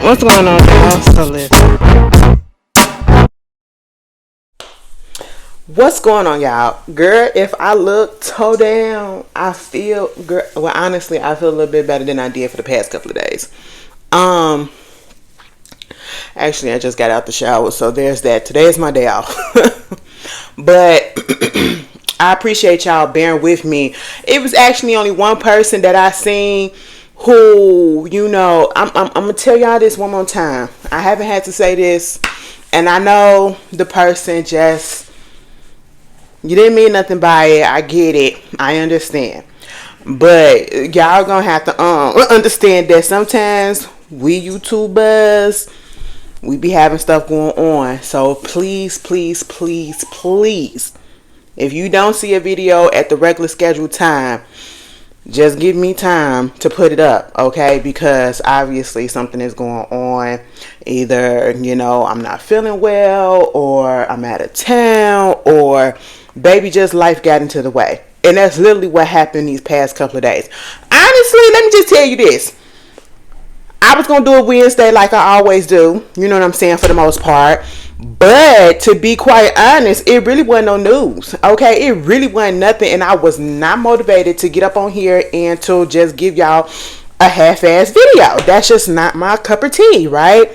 What's going on, y'all? So listen. What's going on, y'all? Girl, if I look toe down, I feel, girl, well, honestly, I feel a little bit better than I did for the past couple of days. Actually, I just got out the shower, so there's that. Today is my day off. But I appreciate y'all bearing with me. It was actually only one person that I seen who, you know, I'm gonna tell y'all this one more time. I haven't had to say this, and I know the person just, you didn't mean nothing by it. I get it. I understand. But y'all gonna have to understand that sometimes we YouTubers, we be having stuff going on. So please, please, please, please, if you don't see a video at the regular scheduled time, just give me time to put it up, okay? Because obviously something is going on. Either, you know, I'm not feeling well, or I'm out of town, or baby, just life got into the way. And that's literally what happened these past couple of days. Honestly, let me just tell you this. I was going to do it Wednesday like I always do. You know what I'm saying, for the most part. But to be quite honest, it really wasn't no news. Okay, it really wasn't nothing. And I was not motivated to get up on here and to just give y'all a half-ass video. That's just not my cup of tea, right?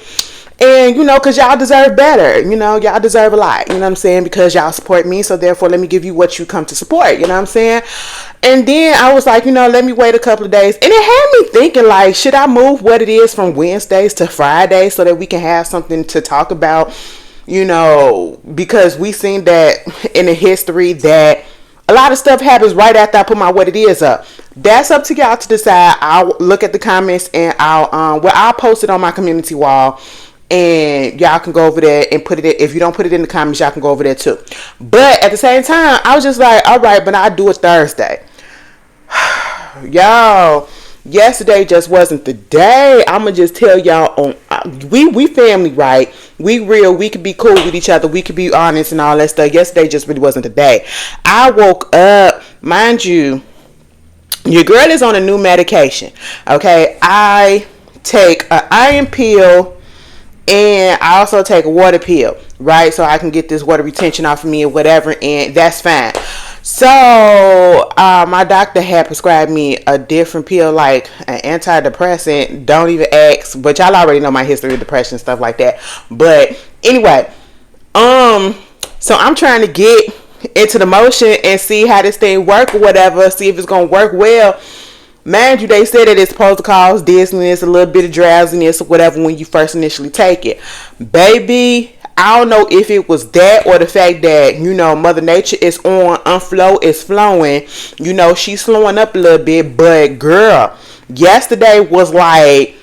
And, you know, because y'all deserve better. You know, y'all deserve a lot. You know what I'm saying? Because y'all support me. So, therefore, let me give you what you come to support. You know what I'm saying? And then I was like, you know, let me wait a couple of days. And it had me thinking, like, should I move what it is from Wednesdays to Fridays so that we can have something to talk about? You know, because we seen that in the history that a lot of stuff happens right after I put my what it is up. That's up to y'all to decide. I'll look at the comments and I'll post it on my community wall. And y'all can go over there and put it in. If you don't put it in the comments, y'all can go over there too. But at the same time, I was just like, all right, but I'll do it Thursday. Y'all, yesterday just wasn't the day. I'ma just tell y'all, we family, right? We real. We could be cool with each other. We could be honest and all that stuff. Yesterday just really wasn't the day. I woke up, mind you, your girl is on a new medication. Okay, I take an iron pill. And I also take a water pill, right? So I can get this water retention off of me or whatever, and that's fine. So my doctor had prescribed me a different pill, like an antidepressant. Don't even ask, but y'all already know my history of depression and stuff like that. But anyway, so I'm trying to get into the motion and see how this thing work or whatever, see if it's gonna work well. Mind you, they said that it's supposed to cause dizziness, a little bit of drowsiness or whatever when you first initially take it. Baby, I don't know if it was that or the fact that, you know, Mother Nature is is flowing. You know, she's slowing up a little bit. But girl, yesterday was like,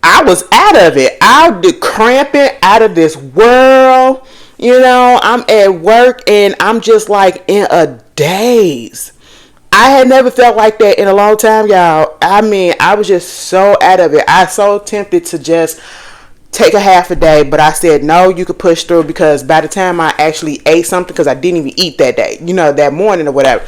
I was out of it. I was cramping out of this world. You know, I'm at work and I'm just like in a daze. I had never felt like that in a long time, y'all. I mean, I was just so out of it. I was so tempted to just take a half a day, but I said, no, you could push through, because by the time I actually ate something, because I didn't even eat that day, you know, that morning or whatever.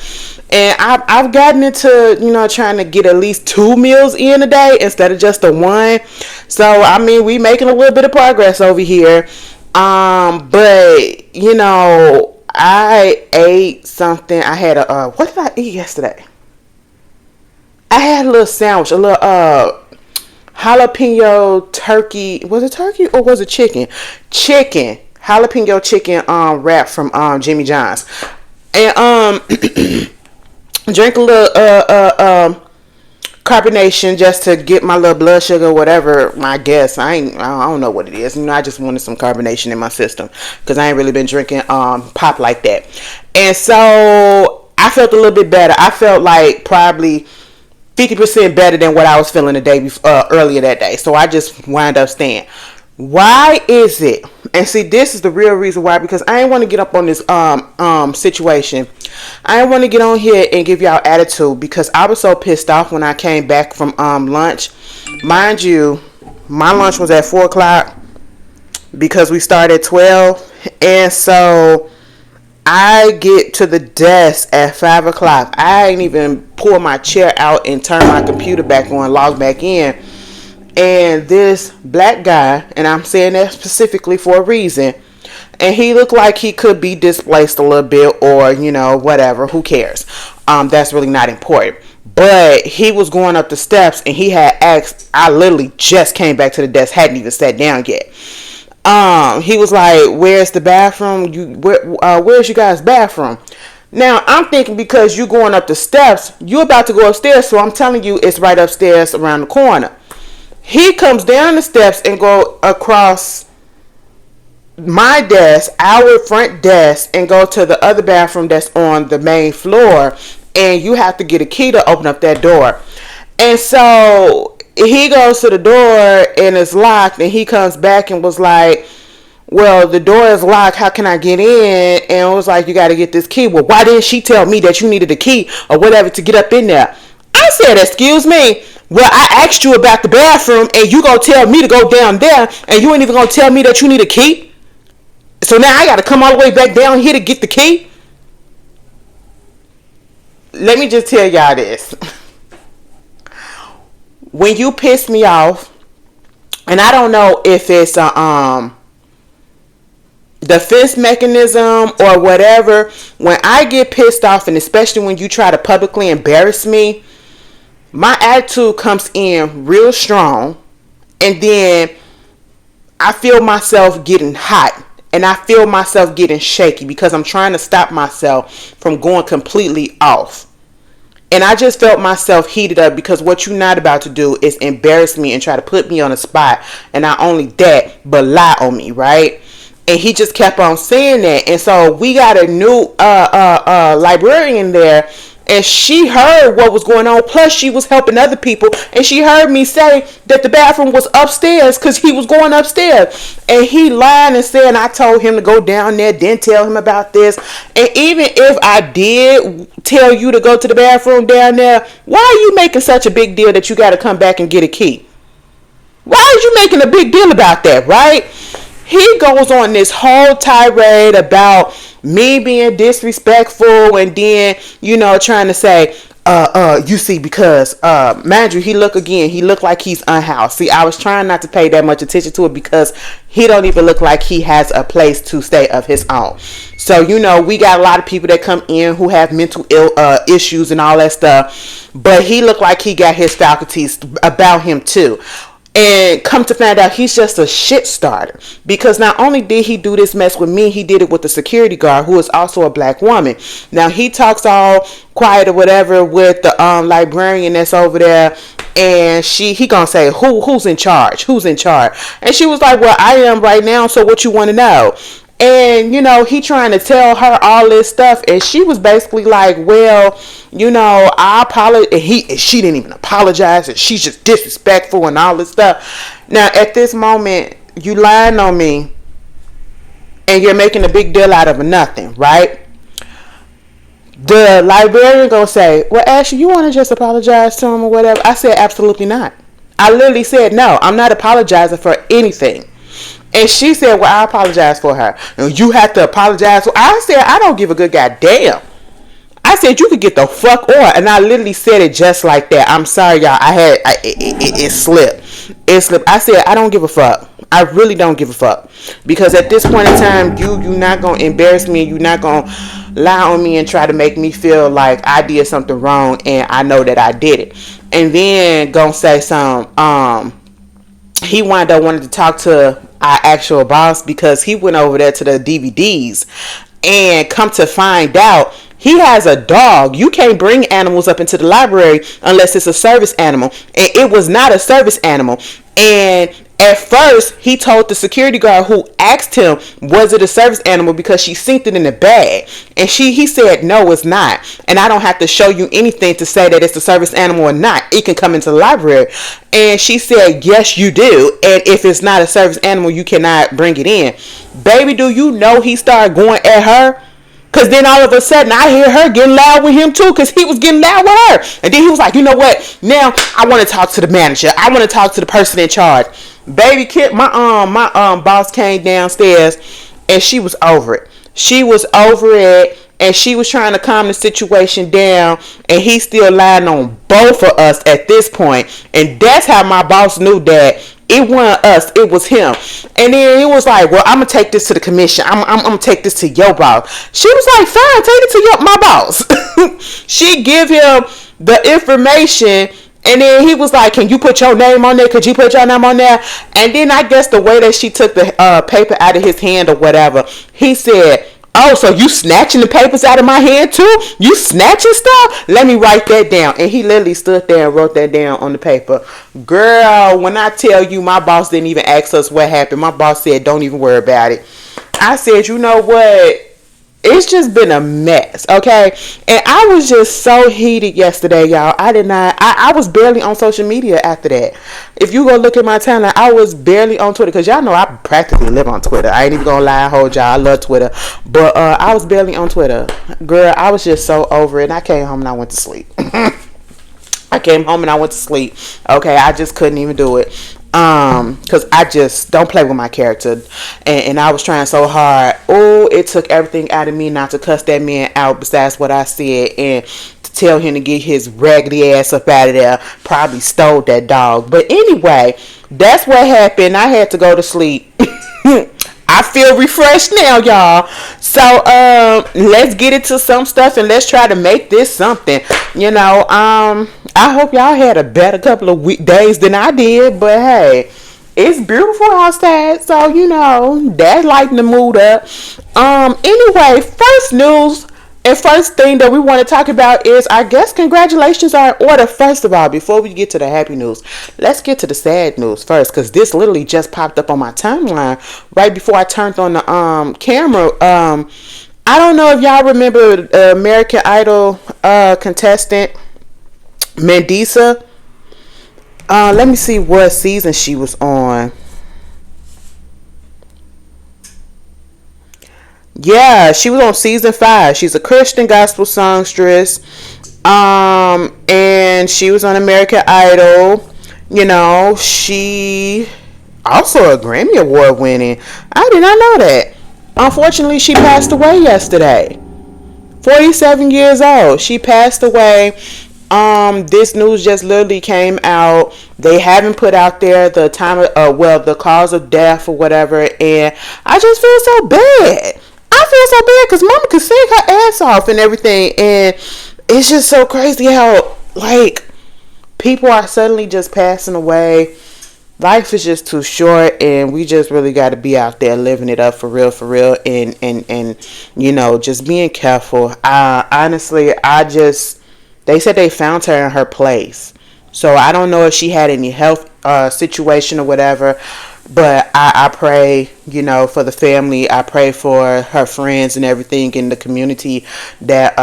And I've gotten into, you know, trying to get at least 2 meals in a day instead of just the one. So, I mean, we making a little bit of progress over here. But, you know, I ate something. I had a what did I eat yesterday? I had a little sandwich, a little jalapeno turkey. Was it turkey or was it chicken? Chicken. Jalapeno chicken wrap from Jimmy John's. And drink a little carbonation just to get my little blood sugar or whatever. I guess I don't know what it is. You know, I just wanted some carbonation in my system because I ain't really been drinking pop like that. And so I felt a little bit better. I felt like probably 50% better than what I was feeling the day before, earlier that day. So I just wound up staying. Why is it? And see, this is the real reason why, because I ain't want to get up on this situation. I ain't want to get on here and give y'all attitude, because I was so pissed off when I came back from lunch. Mind you, my lunch was at 4 o'clock because we started at 12. And so I get to the desk at 5 o'clock. I ain't even pull my chair out and turn my computer back on, log back in. and this black guy, and I'm saying that specifically for a reason, and he looked like he could be displaced a little bit, or whatever, who cares. That's really not important. But he was going up the steps, and he had asked, I literally just came back to the desk, hadn't even sat down yet. He was like, where's the bathroom? Where's you guys' bathroom? Now, I'm thinking because you going up the steps, you about to go upstairs, so I'm telling you it's right upstairs around the corner. He comes down the steps and go across my desk, our front desk, and go to the other bathroom that's on the main floor, and you have to get a key to open up that door. And so he goes to the door and it's locked, and he comes back and was like, well, the door is locked, how can I get in? And it was like, you got to get this key. Well, why didn't she tell me that you needed a key or whatever to get up in there? I said, excuse me, well, I asked you about the bathroom, and you gonna tell me to go down there, and you ain't even gonna tell me that you need a key? So now I got to come all the way back down here to get the key? Let me just tell y'all this. When you piss me off, and I don't know if it's a defense mechanism or whatever, when I get pissed off, and especially when you try to publicly embarrass me, my attitude comes in real strong, and then I feel myself getting hot, and I feel myself getting shaky because I'm trying to stop myself from going completely off. And I just felt myself heated up because what you're not about to do is embarrass me and try to put me on a spot, and not only that, but lie on me, right? And he just kept on saying that. And so we got a new librarian there, and she heard what was going on. Plus, she was helping other people, and she heard me say that the bathroom was upstairs because he was going upstairs. And he lied and said I told him to go down there, didn't tell him about this. And even if I did tell you to go to the bathroom down there, why are you making such a big deal that you got to come back and get a key? Why are you making a big deal about that, right? He goes on this whole tirade about me being disrespectful, and then, trying to say, you see, because, mind you, he looked like he's unhoused. See, I was trying not to pay that much attention to it because he don't even look like he has a place to stay of his own. So, we got a lot of people that come in who have mental issues and all that stuff, but he looked like he got his faculties about him too. And come to find out, he's just a shit starter, because not only did he do this mess with me, he did it with the security guard, who is also a black woman. Now, he talks all quiet or whatever with the librarian that's over there, and he gonna say, who's in charge? Who's in charge? And she was like, well, I am right now, so what you want to know? And, he trying to tell her all this stuff. And she was basically like, well, I apologize. She didn't even apologize. And she's just disrespectful and all this stuff. Now, at this moment, you lying on me, and you're making a big deal out of nothing, right? The librarian gonna say, well, Ashley, you want to just apologize to him or whatever? I said, absolutely not. I literally said, no, I'm not apologizing for anything. And she said, well, I apologize for her. And you have to apologize. I said, I don't give a good goddamn. I said, you could get the fuck on. And I literally said it just like that. I'm sorry, y'all. It slipped. It slipped. I said, I don't give a fuck. I really don't give a fuck. Because at this point in time, you're not going to embarrass me. You're not going to lie on me and try to make me feel like I did something wrong, and I know that I did it. And then going to say he wound up wanting to talk to our actual boss, because he went over there to the DVDs, and come to find out, he has a dog. You can't bring animals up into the library unless it's a service animal. And it was not a service animal. And at first, he told the security guard who asked him, was it a service animal, because she synced it in the bag. And he said, no, it's not. And I don't have to show you anything to say that it's a service animal or not. It can come into the library. And she said, yes, you do. And if it's not a service animal, you cannot bring it in. Baby, do you know he started going at her? Because then all of a sudden, I hear her getting loud with him too, because he was getting loud with her. And then he was like, you know what? Now I want to talk to the manager. I want to talk to the person in charge. Baby, kid, my boss came downstairs, and she was over it. She was over it, and she was trying to calm the situation down, and he still lying on both of us at this point. And that's how my boss knew that it wasn't us, it was him. And then he was like, well, I'm gonna take this to the commission. I'm gonna take this to your boss. She was like, fine, take it to my boss. She give him the information, and then he was like, can you put your name on there? Could you put your name on there? And then I guess the way that she took the paper out of his hand or whatever, he said, oh, so you snatching the papers out of my hand too? You snatching stuff? Let me write that down. And he literally stood there and wrote that down on the paper. Girl, when I tell you, my boss didn't even ask us what happened. My boss said, don't even worry about it. I said, you know what? It's just been a mess, okay? And I was just so heated yesterday, y'all. I was barely on social media after that. If you go look at my timeline, I was barely on Twitter, because y'all know I practically live on Twitter. I ain't even gonna lie, hold y'all, I love Twitter. But I was barely on Twitter. Girl, I was just so over it, and I came home and I went to sleep. I came home and I went to sleep. Okay, I just couldn't even do it. Cause I just don't play with my character, and I was trying so hard. Oh, it took everything out of me not to cuss that man out besides what I said, and to tell him to get his raggedy ass up out of there. Probably stole that dog. But anyway, that's what happened. I had to go to sleep. I feel refreshed now, y'all. So let's get into some stuff, and let's try to make this something. You know, I hope y'all had a better couple of days than I did, but hey, it's beautiful outside, so you know, that lighten the mood up. Anyway, first news and first thing that we want to talk about is, I guess, congratulations are in order. First of all, before we get to the happy news, let's get to the sad news first, because this literally just popped up on my timeline right before I turned on the camera. I don't know if y'all remember American Idol contestant Mandisa. Let me see what season she was on. Yeah, she was on season 5. She's a Christian gospel songstress. And she was on American Idol. You know, she also a Grammy Award winning. I did not know that. Unfortunately, she passed away yesterday. 47 years old. She passed away. This news just literally came out. They haven't put out there the time of, the cause of death or whatever, and I just feel so bad. I feel so bad because Mama could sing her ass off and everything, and it's just so crazy how, like, people are suddenly just passing away. Life is just too short, and we just really got to be out there living it up for real, and you know, just being careful. Honestly, they said they found her in her place. So I don't know if she had any health situation or whatever. But I pray, you know, for the family. I pray for her friends and everything in the community that,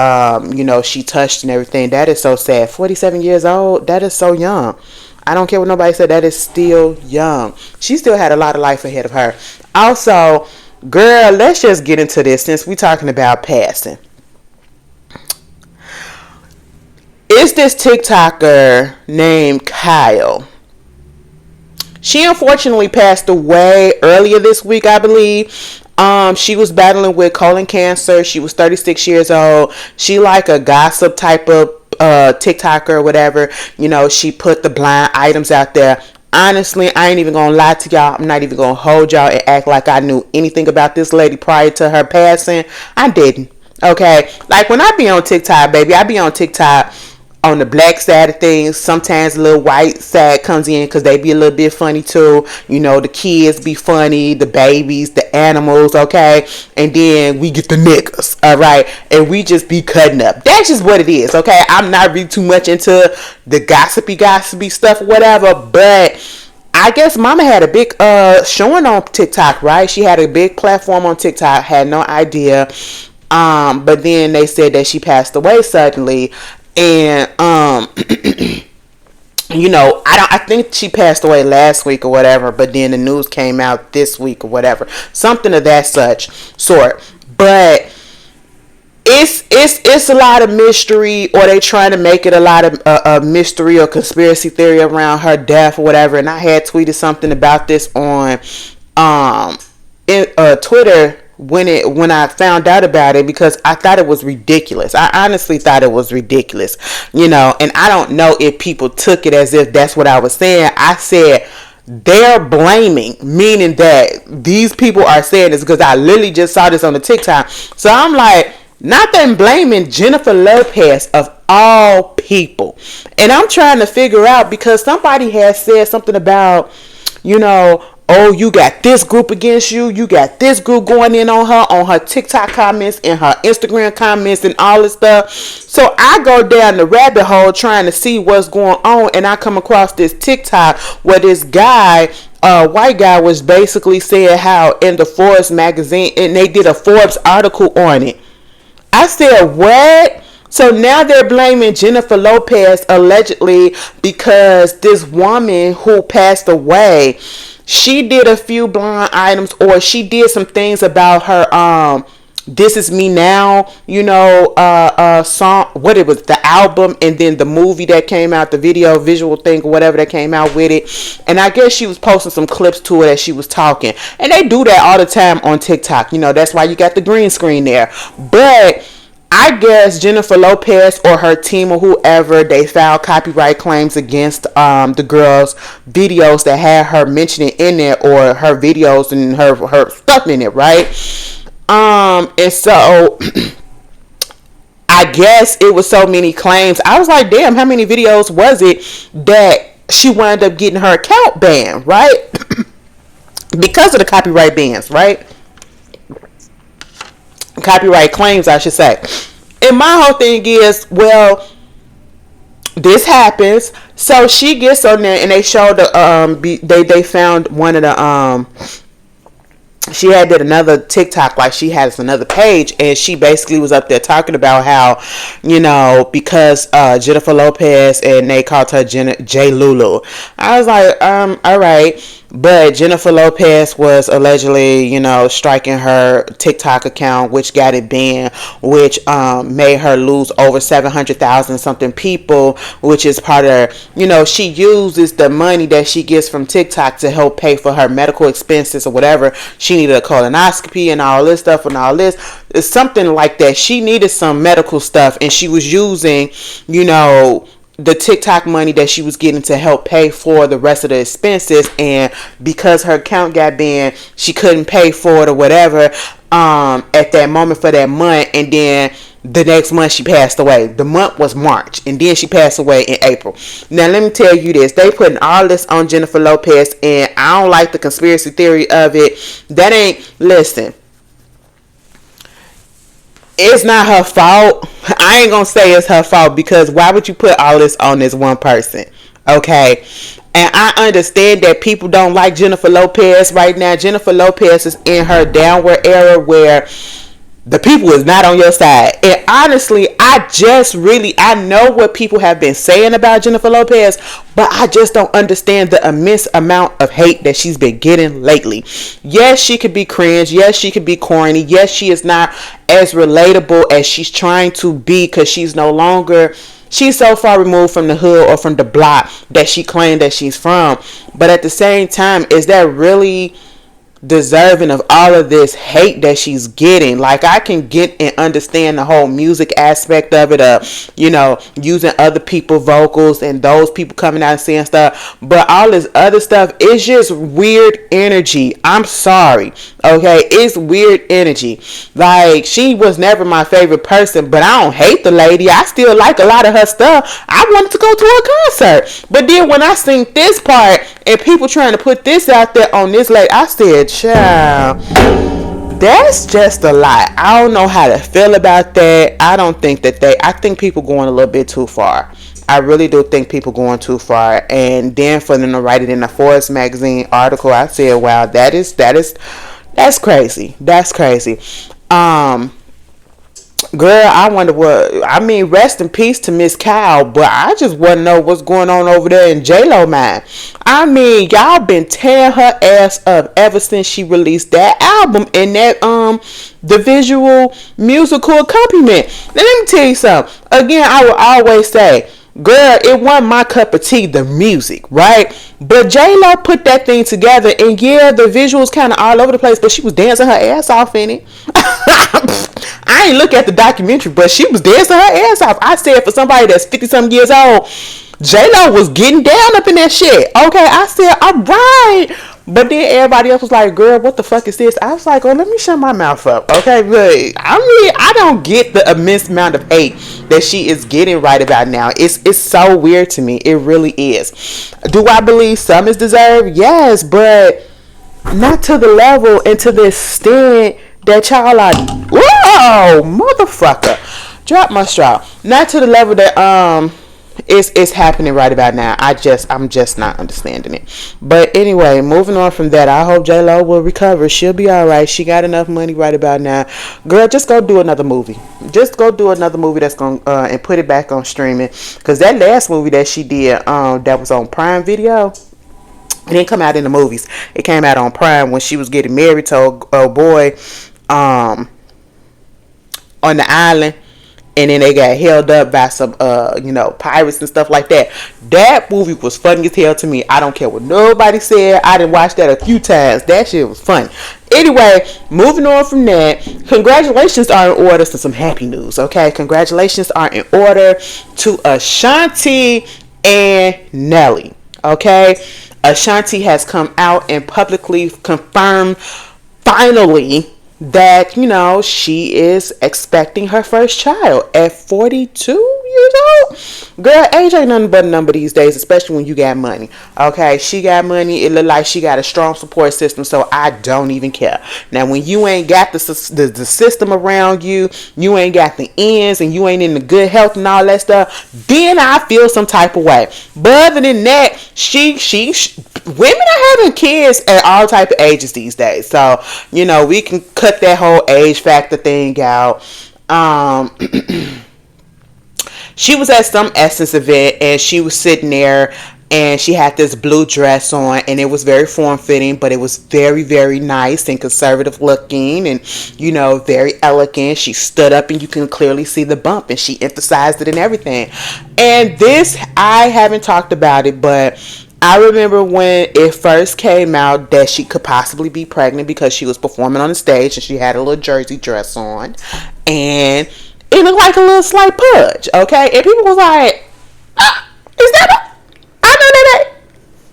you know, she touched and everything. That is so sad. 47 years old. That is so young. I don't care what nobody said. That is still young. She still had a lot of life ahead of her. Also, girl, let's just get into this since we're talking about passing. It's this TikToker named Kyle. She unfortunately passed away earlier this week, I believe. She was battling with colon cancer. She was 36 years old. She like a gossip type of TikToker or whatever. You know, she put the blind items out there. Honestly, I ain't even gonna lie to y'all. I'm not even gonna hold y'all and act like I knew anything about this lady prior to her passing. I didn't. Okay? Like, when I be on TikTok, baby, I be on TikTok on the black side of things. Sometimes a little white side comes in because they be a little bit funny too. You know, the kids be funny, the babies, the animals, okay? And then we get the niggas, all right? And we just be cutting up. That's just what it is, okay? I'm not really too much into the gossipy stuff or whatever, but I guess Mama had a big showing on TikTok, right? She had a big platform on TikTok, had no idea. But then they said that she passed away suddenly. And you know, I think she passed away last week or whatever, but then the news came out this week or whatever, something of that sort. But it's a lot of mystery, or they trying to make it a lot of mystery or conspiracy theory around her death or whatever. And I had tweeted something about this on Twitter when I found out about it, because I thought it was ridiculous. I honestly thought it was ridiculous, and I don't know if people took it as if that's what I was saying. I said they're blaming, meaning that these people are saying this, because I literally just saw this on the TikTok. So I'm like, not them blaming Jennifer Lopez of all people. And I'm trying to figure out, because somebody has said something about, oh, you got this group against you. You got this group going in on her TikTok comments and her Instagram comments and all this stuff. So I go down the rabbit hole trying to see what's going on, and I come across this TikTok where this guy, white guy, was basically saying how in the Forbes magazine, and they did a Forbes article on it. I said, what? So now they're blaming Jennifer Lopez allegedly because this woman who passed away, she did a few blind items, or she did some things about her This Is Me Now, song, what it was, the album, and then the movie that came out, the visual thing or whatever that came out with it. And I guess she was posting some clips to it as she was talking. And they do that all the time on TikTok. That's why you got the green screen there. But I guess Jennifer Lopez or her team or whoever, they filed copyright claims against the girl's videos that had her mentioning in there, or her videos and her stuff in it, right? And so I guess it was so many claims. I was like, damn, how many videos was it that she wound up getting her account banned, right? Because of the copyright bans, right? Copyright claims, I should say. And my whole thing is, well, this happens, so she gets on there, and they showed they found one of the she had did another TikTok, like she has another page, and she basically was up there talking about how, because Jennifer Lopez, and they called her J Lulu. I was like, all right. But Jennifer Lopez was allegedly, striking her TikTok account, which got it banned, which made her lose over 700,000 something people, which is part of, she uses the money that she gets from TikTok to help pay for her medical expenses or whatever. She needed a colonoscopy and all this stuff and all this. It's something like that. She needed some medical stuff, and she was using, the TikTok money that she was getting to help pay for the rest of the expenses. And because her account got banned, she couldn't pay for it or whatever at that moment for that month. And then the next month she passed away. The month was March, and then she passed away in April. Now let me tell you this, they putting all this on Jennifer Lopez, and I don't like the conspiracy theory of it. That ain't, listen, it's not her fault. I ain't gonna say it's her fault, because why would you put all this on this one person? Okay. And I understand that people don't like Jennifer Lopez right now. Jennifer Lopez is in her downward era where the people is not on your side. And honestly, I know what people have been saying about Jennifer Lopez, but I just don't understand the immense amount of hate that she's been getting lately. Yes, she could be cringe. Yes, she could be corny. Yes, she is not as relatable as she's trying to be, because she's so far removed from the hood or from the block that she claimed that she's from. But at the same time, is that really deserving of all of this hate that she's getting? Like, I can get and understand the whole music aspect of it, using other people's vocals and those people coming out and saying stuff, but all this other stuff is just weird energy. I'm sorry, okay? It's weird energy. Like, she was never my favorite person, but I don't hate the lady. I still like a lot of her stuff. I wanted to go to a concert, but then when I seen this part and people trying to put this out there on this lady, I said, child, that's just a lot. I don't know how to feel about that. I think people going a little bit too far. I really do think people going too far. And then for them to write it in a Forbes magazine article, I said, wow, that's crazy. That's crazy. Girl, I wonder rest in peace to Miss Kyle, but I just want to know what's going on over there in J-Lo mind. I mean, y'all been tearing her ass up ever since she released that album and that the visual musical accompaniment. Now let me tell you something. Again, I will always say, Girl, it wasn't my cup of tea, the music, right? But J-Lo put that thing together, and yeah, the visuals kind of all over the place, but she was dancing her ass off in it. I ain't look at the documentary, but she was dancing her ass off. I said, for somebody that's 50-something years old, J-Lo was getting down up in that shit. Okay, I said, all right. But then everybody else was like, girl, what the fuck is this? I was like, oh, let me shut my mouth up. Okay, but I don't get the immense amount of hate that she is getting right about now. It's so weird to me. It really is. Do I believe some is deserved? Yes, but not to the level and to the extent that y'all are. Whoa, motherfucker. Drop my straw. Not to the level that it's happening right about now. I'm just not understanding it. But anyway, moving on from that, I hope J-Lo will recover. She'll be alright. She got enough money right about now. Girl, just go do another movie. Just go do another movie that's going and put it back on streaming. Because that last movie that she did that was on Prime Video, it didn't come out in the movies. It came out on Prime when she was getting married to a boy on the island. And then they got held up by some, pirates and stuff like that. That movie was funny as hell to me. I don't care what nobody said. I done watched that a few times. That shit was funny. Anyway, moving on from that, congratulations are in order to some happy news, okay? Congratulations are in order to Ashanti and Nelly, okay? Ashanti has come out and publicly confirmed, finally, that, she is expecting her first child at 42 years old. Girl, age ain't nothing but a number these days, especially when you got money. Okay, she got money. It look like she got a strong support system, so I don't even care. Now, when you ain't got the system around you, you ain't got the ends, and you ain't in the good health and all that stuff, then I feel some type of way. But other than that, women are having kids at all type of ages these days. So, we can cut that whole age factor thing out. She was at some Essence event, and she was sitting there, and she had this blue dress on, and it was very form-fitting, but it was very, very nice and conservative looking, and, very elegant. She stood up, and you can clearly see the bump, and she emphasized it and everything. And this, I haven't talked about it, but I remember when it first came out that she could possibly be pregnant because she was performing on the stage and she had a little jersey dress on, and it looked like a little slight pudge, okay? And people was like, is that I know that.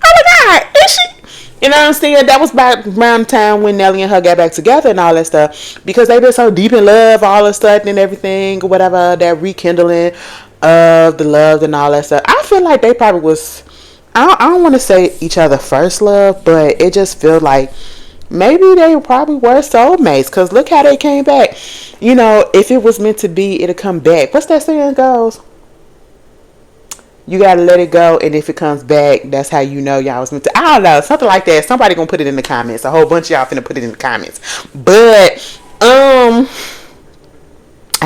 Oh my God, is she? You know what I'm saying? That was around the time when Nelly and her got back together and all that stuff, because they've been so deep in love all of a sudden and everything, or whatever, that rekindling of the love and all that stuff. I feel like they probably was, I don't want to say each other first love, but it just feels like maybe they probably were soulmates, because look how they came back. If it was meant to be, it'll come back. What's that saying goes? You gotta let it go, and if it comes back, that's how you know y'all was meant to. I don't know, something like that. Somebody gonna put it in the comments. A whole bunch of y'all finna put it in the comments. But how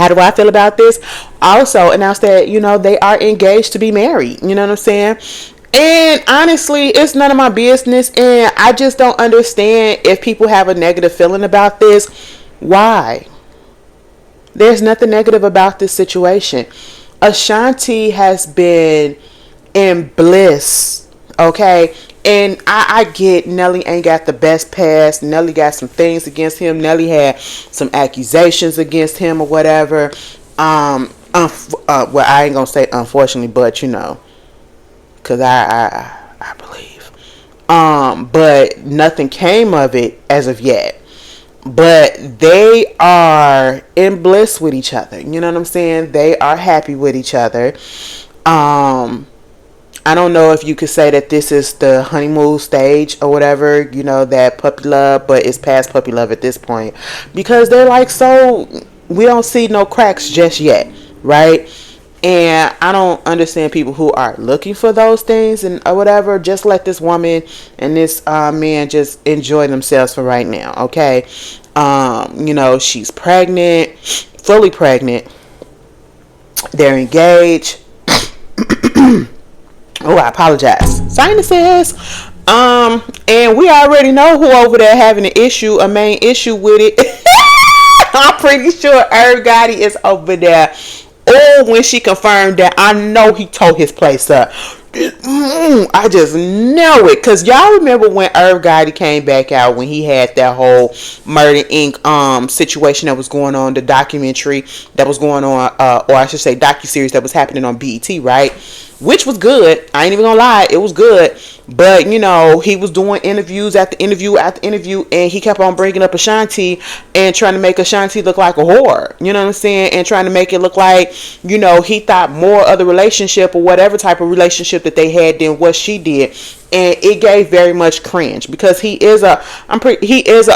do I feel about this? Also announced that they are engaged to be married. You know what I'm saying? And honestly, it's none of my business, and I just don't understand if people have a negative feeling about this. Why? There's nothing negative about this situation. Ashanti has been in bliss, okay? And I get Nelly ain't got the best past. Nelly got some things against him. Nelly had some accusations against him or whatever. Well, I ain't gonna say unfortunately, but because I believe. But nothing came of it as of yet. But they are in bliss with each other. You know what I'm saying? They are happy with each other. I don't know if you could say that this is the honeymoon stage or whatever, that puppy love, but it's past puppy love at this point. Because they're like, so we don't see no cracks just yet, right? And I don't understand people who are looking for those things and or whatever. Just let this woman and this man just enjoy themselves for right now, okay? She's pregnant, fully pregnant. They're engaged. Oh, I apologize. Sinuses. And we already know who over there having a main issue with it. I'm pretty sure Irv Gotti is over there Or when she confirmed that I know he tore his place up. I just know it. Because y'all remember when Irv Gotti came back out when he had that whole Murder Inc. Situation that was going on, the documentary that was going on, or I should say docuseries that was happening on BET, right? Which was good. I ain't even gonna lie, it was good. But you know, he was doing interviews after interview after interview, and he kept on bringing up Ashanti and trying to make Ashanti look like a whore. You know what I'm saying? And trying to make it look like, you know, he thought more of the relationship or whatever type of relationship that they had than what she did. And it gave very much cringe because he is an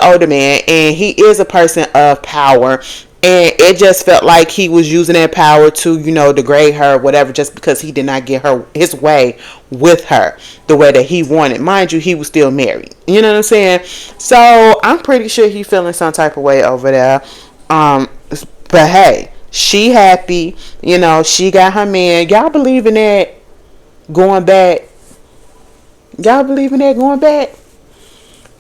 older man and he is a person of power, and it just felt like he was using that power to, you know, degrade her or whatever, just because he did not get her his way with her the way that he wanted. Mind you, he was still married. You know what I'm saying? So I'm pretty sure he feeling some type of way over there. But hey, she happy. You know, she got her man. Y'all believe in that going back? Y'all believe in that going back?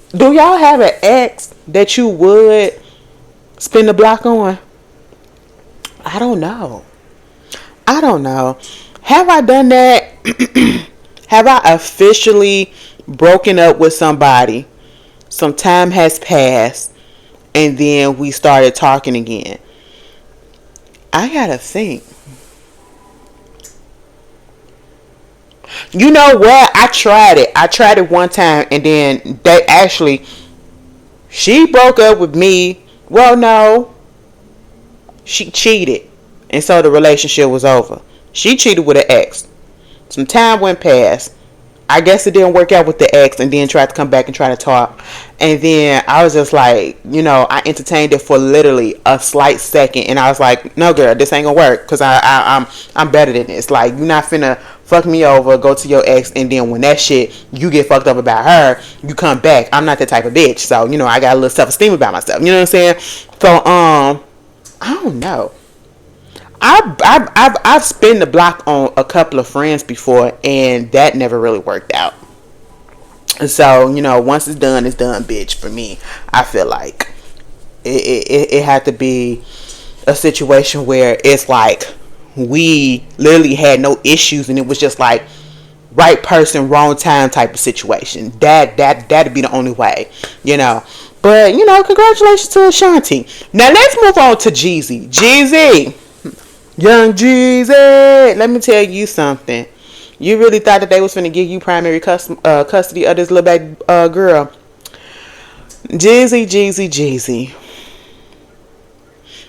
Do y'all have an ex that you would spin the block on? I don't know. Have I done that? Have I officially broken up with somebody? Some time has passed and then we started talking again. I gotta think. You know what? I tried it one time, and then she broke up with me. Well, no, she cheated, and so the relationship was over. She cheated with an ex. Some time went past. I guess it didn't work out with the ex, and then tried to come back and try to talk. And then I was just like, you know, I entertained it for literally a slight second, and I was like, no, girl, this ain't gonna work, because I'm better than this. Like, you're not finna fuck me over, go to your ex, and then when that shit, you get fucked up about her, you come back. I'm not that type of bitch. So, you know, I got a little self-esteem about myself. You know what I'm saying? So, I don't know. I've spin the block on a couple of friends before, and that never really worked out. So, you know, once it's done, bitch. For me, I feel like it had to be a situation where it's like we literally had no issues, and it was just like right person, wrong time type of situation. That'd be the only way, you know. But you know, congratulations to Ashanti. Now let's move on to Jeezy. Young Jeezy, let me tell you something. You really thought that they was finna give you primary custody of this little baby girl? Jeezy.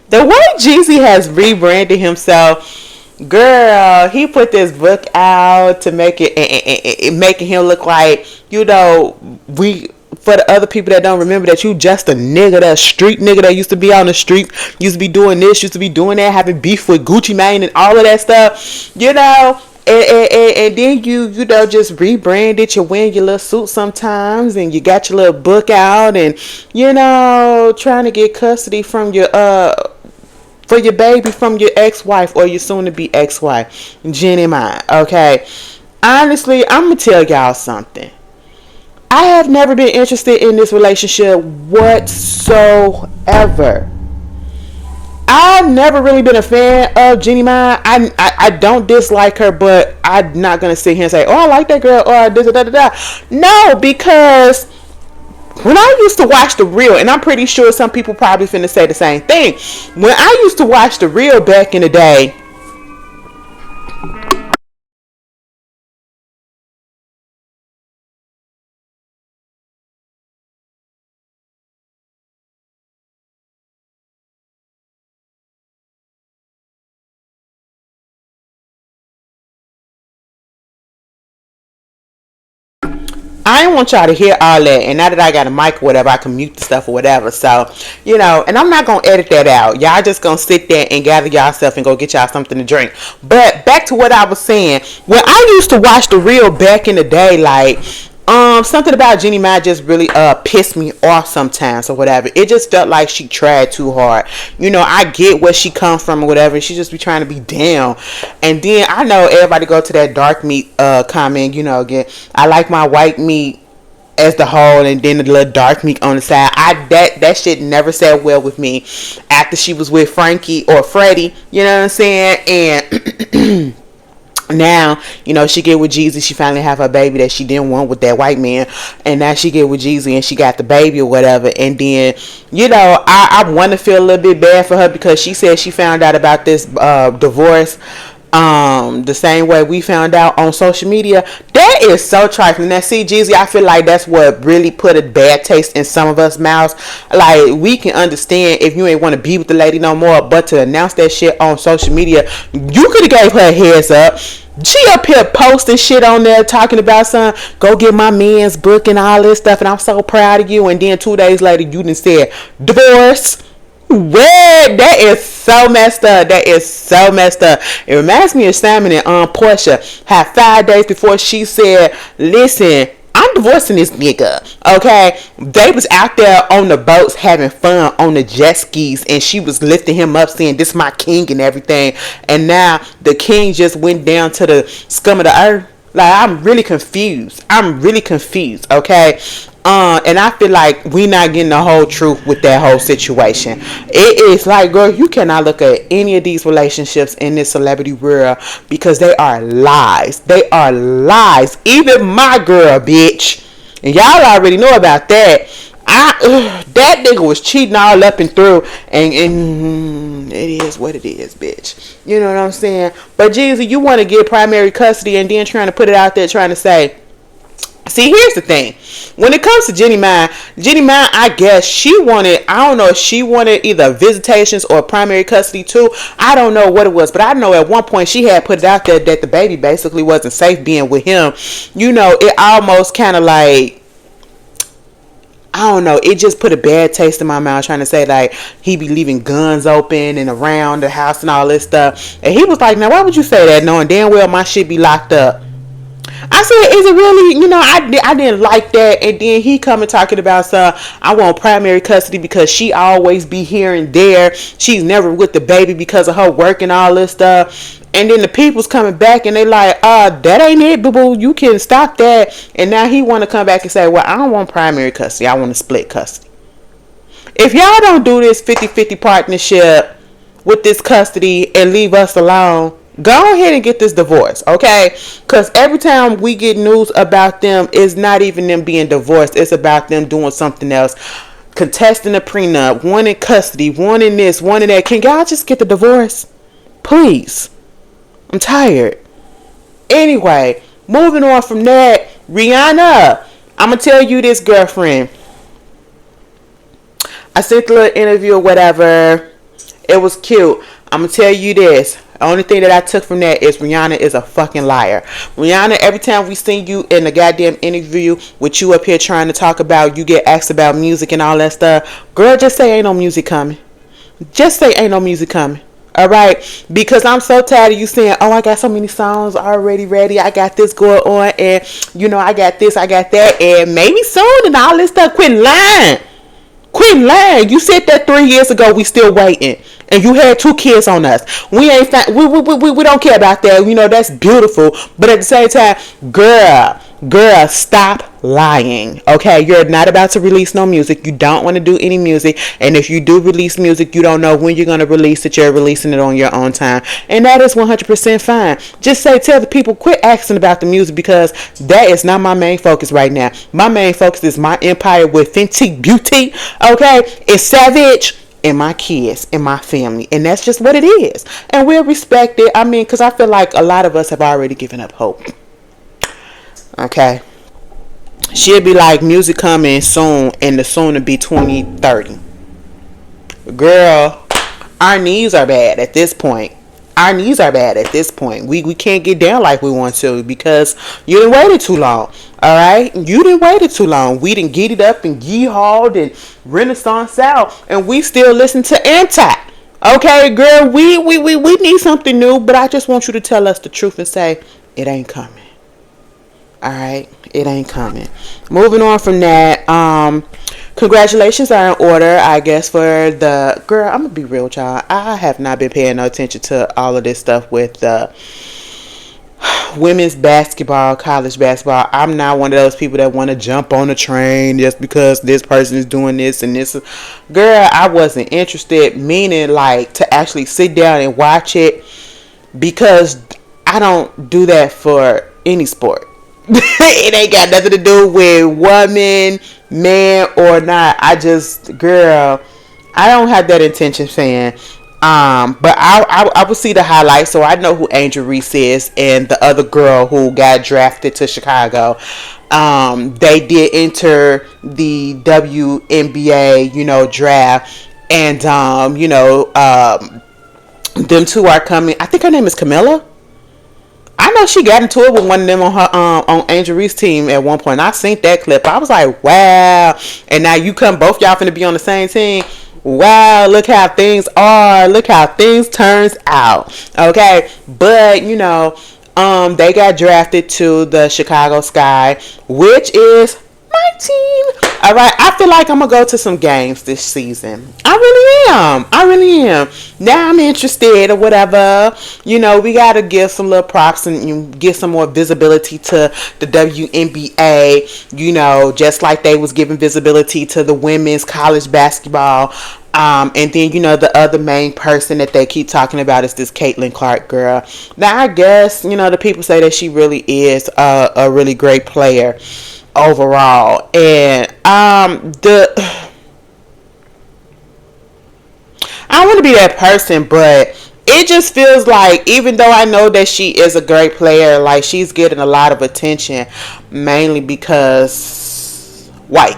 The way Jeezy has rebranded himself, girl, he put this book out to make it making him look like, you know, for the other people that don't remember, that you just a nigga, that street nigga that used to be on the street, used to be doing this, used to be doing that, having beef with Gucci Mane and all of that stuff, you know. And then you know, just rebranded. You wearing your little suit sometimes, and you got your little book out, and you know, trying to get custody from your for your baby from your ex-wife or your soon-to-be ex-wife, Jeannie Mai. Okay, honestly, I'm gonna tell y'all something. I have never been interested in this relationship whatsoever. I've never really been a fan of Jeannie Mai. I don't dislike her, but I'm not gonna sit here and say, oh, I like that girl, or this, da, da, da. No, because when I used to watch The Real, and I'm pretty sure some people probably finna say the same thing. When I used to watch The Real back in the day, I didn't want y'all to hear all that, and now that I got a mic or whatever, I can mute the stuff or whatever. So, you know, and I'm not gonna edit that out. Y'all just gonna sit there and gather yourself and go get y'all something to drink. But back to what I was saying. When I used to watch The Real back in the day, like, something about Jeannie Mai just really pissed me off sometimes or whatever. It just felt like she tried too hard. You know, I get where she come from or whatever. She just be trying to be down. And then I know everybody go to that dark meat comment, you know, again. I like my white meat as the whole, and then the little dark meat on the side. That shit never sat well with me after she was with Frankie or Freddie, you know what I'm saying? And now, you know, she get with Jeezy. She finally have her baby that she didn't want with that white man, and now she get with Jeezy and she got the baby or whatever. And then, you know, I want to feel a little bit bad for her because she said she found out about this divorce the same way we found out on social media. That is so trifling. Now, see, Jeezy, I feel like that's what really put a bad taste in some of us mouths. Like, we can understand if you ain't want to be with the lady no more, but to announce that shit on social media, you could have gave her a heads up. She up here posting shit on there talking about something, go get my man's book and all this stuff, and I'm so proud of you. And then 2 days later, you done said divorce. Where? That is so messed up. That is so messed up. It reminds me of Simon and Portia had 5 days before she said, listen, I'm divorcing this nigga. Okay, they was out there on the boats having fun on the jet skis, and she was lifting him up saying this my king and everything, and now the king just went down to the scum of the earth. Like, I'm really confused. Okay. And I feel like we not getting the whole truth with that whole situation. It is like, girl, you cannot look at any of these relationships in this celebrity world because they are lies. They are lies. Even my girl, bitch. And y'all already know about that. That nigga was cheating all up and through, and it is what it is, bitch. You know what I'm saying? But Jeezy, you want to get primary custody and then trying to put it out there trying to say, see, here's the thing. When it comes to Jenny Mine, I guess she wanted, I don't know if she wanted either visitations or primary custody too. I don't know what it was, but I know at one point she had put it out there that the baby basically wasn't safe being with him. You know, it almost kind of like, I don't know, it just put a bad taste in my mouth trying to say like he be leaving guns open and around the house and all this stuff. And he was like, now why would you say that knowing damn well my shit be locked up? I said, is it really, you know, I didn't like that. And then he coming talking about I want primary custody because she always be here and there. She's never with the baby because of her work and all this stuff. And then the people's coming back and they like, that ain't it, boo-boo. You can stop that. And now he want to come back and say, well, I don't want primary custody. I want to split custody. If y'all don't do this 50-50 partnership with this custody and leave us alone, go ahead and get this divorce, okay? Because every time we get news about them, it's not even them being divorced. It's about them doing something else. Contesting a prenup, wanting custody, wanting this, wanting that. Can y'all just get the divorce? Please. I'm tired. Anyway, moving on from that, Rihanna. I'm going to tell you this, girlfriend. I sent a little interview or whatever. It was cute. I'm going to tell you this. The only thing that I took from that is Rihanna is a fucking liar. Rihanna, every time we see you in a goddamn interview with you up here trying to talk about, you get asked about music and all that stuff. Girl, just say ain't no music coming. Just say ain't no music coming. Alright? Because I'm so tired of you saying, oh, I got so many songs already ready. I got this going on. And, you know, I got this, I got that. And maybe soon and all this stuff. Quit lying. Quit lying. You said that 3 years ago. We still waiting. And you had 2 kids on us. We ain't we don't care about that. You know, that's beautiful. But at the same time, girl, stop lying. Okay, you're not about to release no music. You don't want to do any music. And if you do release music, you don't know when you're going to release it. You're releasing it on your own time. And that is 100% fine. Just tell the people, quit asking about the music because that is not my main focus right now. My main focus is my empire with Fenty Beauty. Okay, it's Savage. And my kids and my family, and that's just what it is, and we'll respect it. I mean, because I feel like a lot of us have already given up hope. Okay, she'll be like music coming soon, and the soon to be 2030. Girl, our knees are bad at this point. We can't get down like we want to because you done waited too long. Alright? You done waited too long. We done get it up and yeehawed and Renaissance out, and we still listen to Anti. Okay, girl, we need something new, but I just want you to tell us the truth and say it ain't coming. Alright? It ain't coming. Moving on from that, congratulations are in order, I guess, for the girl. I'm gonna be real, y'all. I have not been paying no attention to all of this stuff with women's basketball, college basketball. I'm not one of those people that want to jump on a train just because this person is doing this and this. Girl, I wasn't interested, meaning like to actually sit down and watch it, because I don't do that for any sport. It ain't got nothing to do with woman, man, or not. Girl, I don't have that intention, fan. But I will see the highlights, so I know who Angel Reese is and the other girl who got drafted to Chicago. They did enter the WNBA, draft, and them two are coming. I think her name is Camilla. I know she got into it with one of them on her on Angel Reese team at one point. I seen that clip. I was like, wow. And now you come, both y'all finna be on the same team. Wow, look how things are. Look how things turns out. Okay. But, they got drafted to the Chicago Sky, which is my team. All right. I feel like I'm going to go to some games this season. I really am. Now I'm interested or whatever. We got to give some little props and get some more visibility to the WNBA, just like they was giving visibility to the women's college basketball. And then, the other main person that they keep talking about is this Caitlin Clark girl. Now, I guess, the people say that she really is a really great player overall. And I don't want to be that person, but it just feels like, even though I know that she is a great player, like she's getting a lot of attention mainly because white.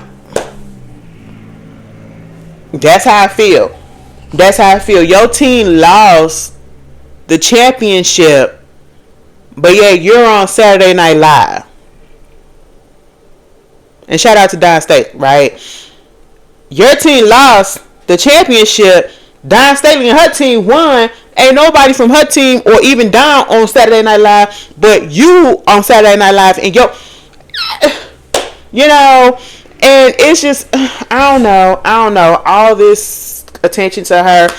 That's how I feel. Your team lost the championship, but yeah, you're on Saturday Night Live. And shout out to Don State, right? Your team lost the championship. Don Staley and her team won. Ain't nobody from her team or even Don on Saturday Night Live, but you on Saturday Night Live, and and it's just, I don't know, all this attention to her, and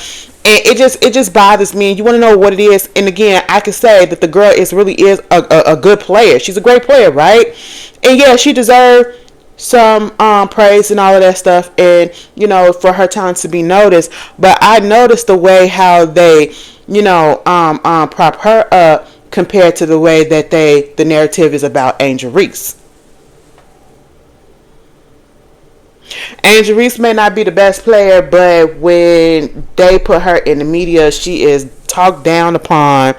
it just bothers me. You want to know what it is? And again, I can say that the girl really is a good player. She's a great player, right? And yeah, she deserved some praise and all of that stuff, and for her talent to be noticed. But I noticed the way how they prop her up compared to the way that the narrative is about Angel Reese. Angel Reese may not be the best player, but when they put her in the media, she is talked down upon.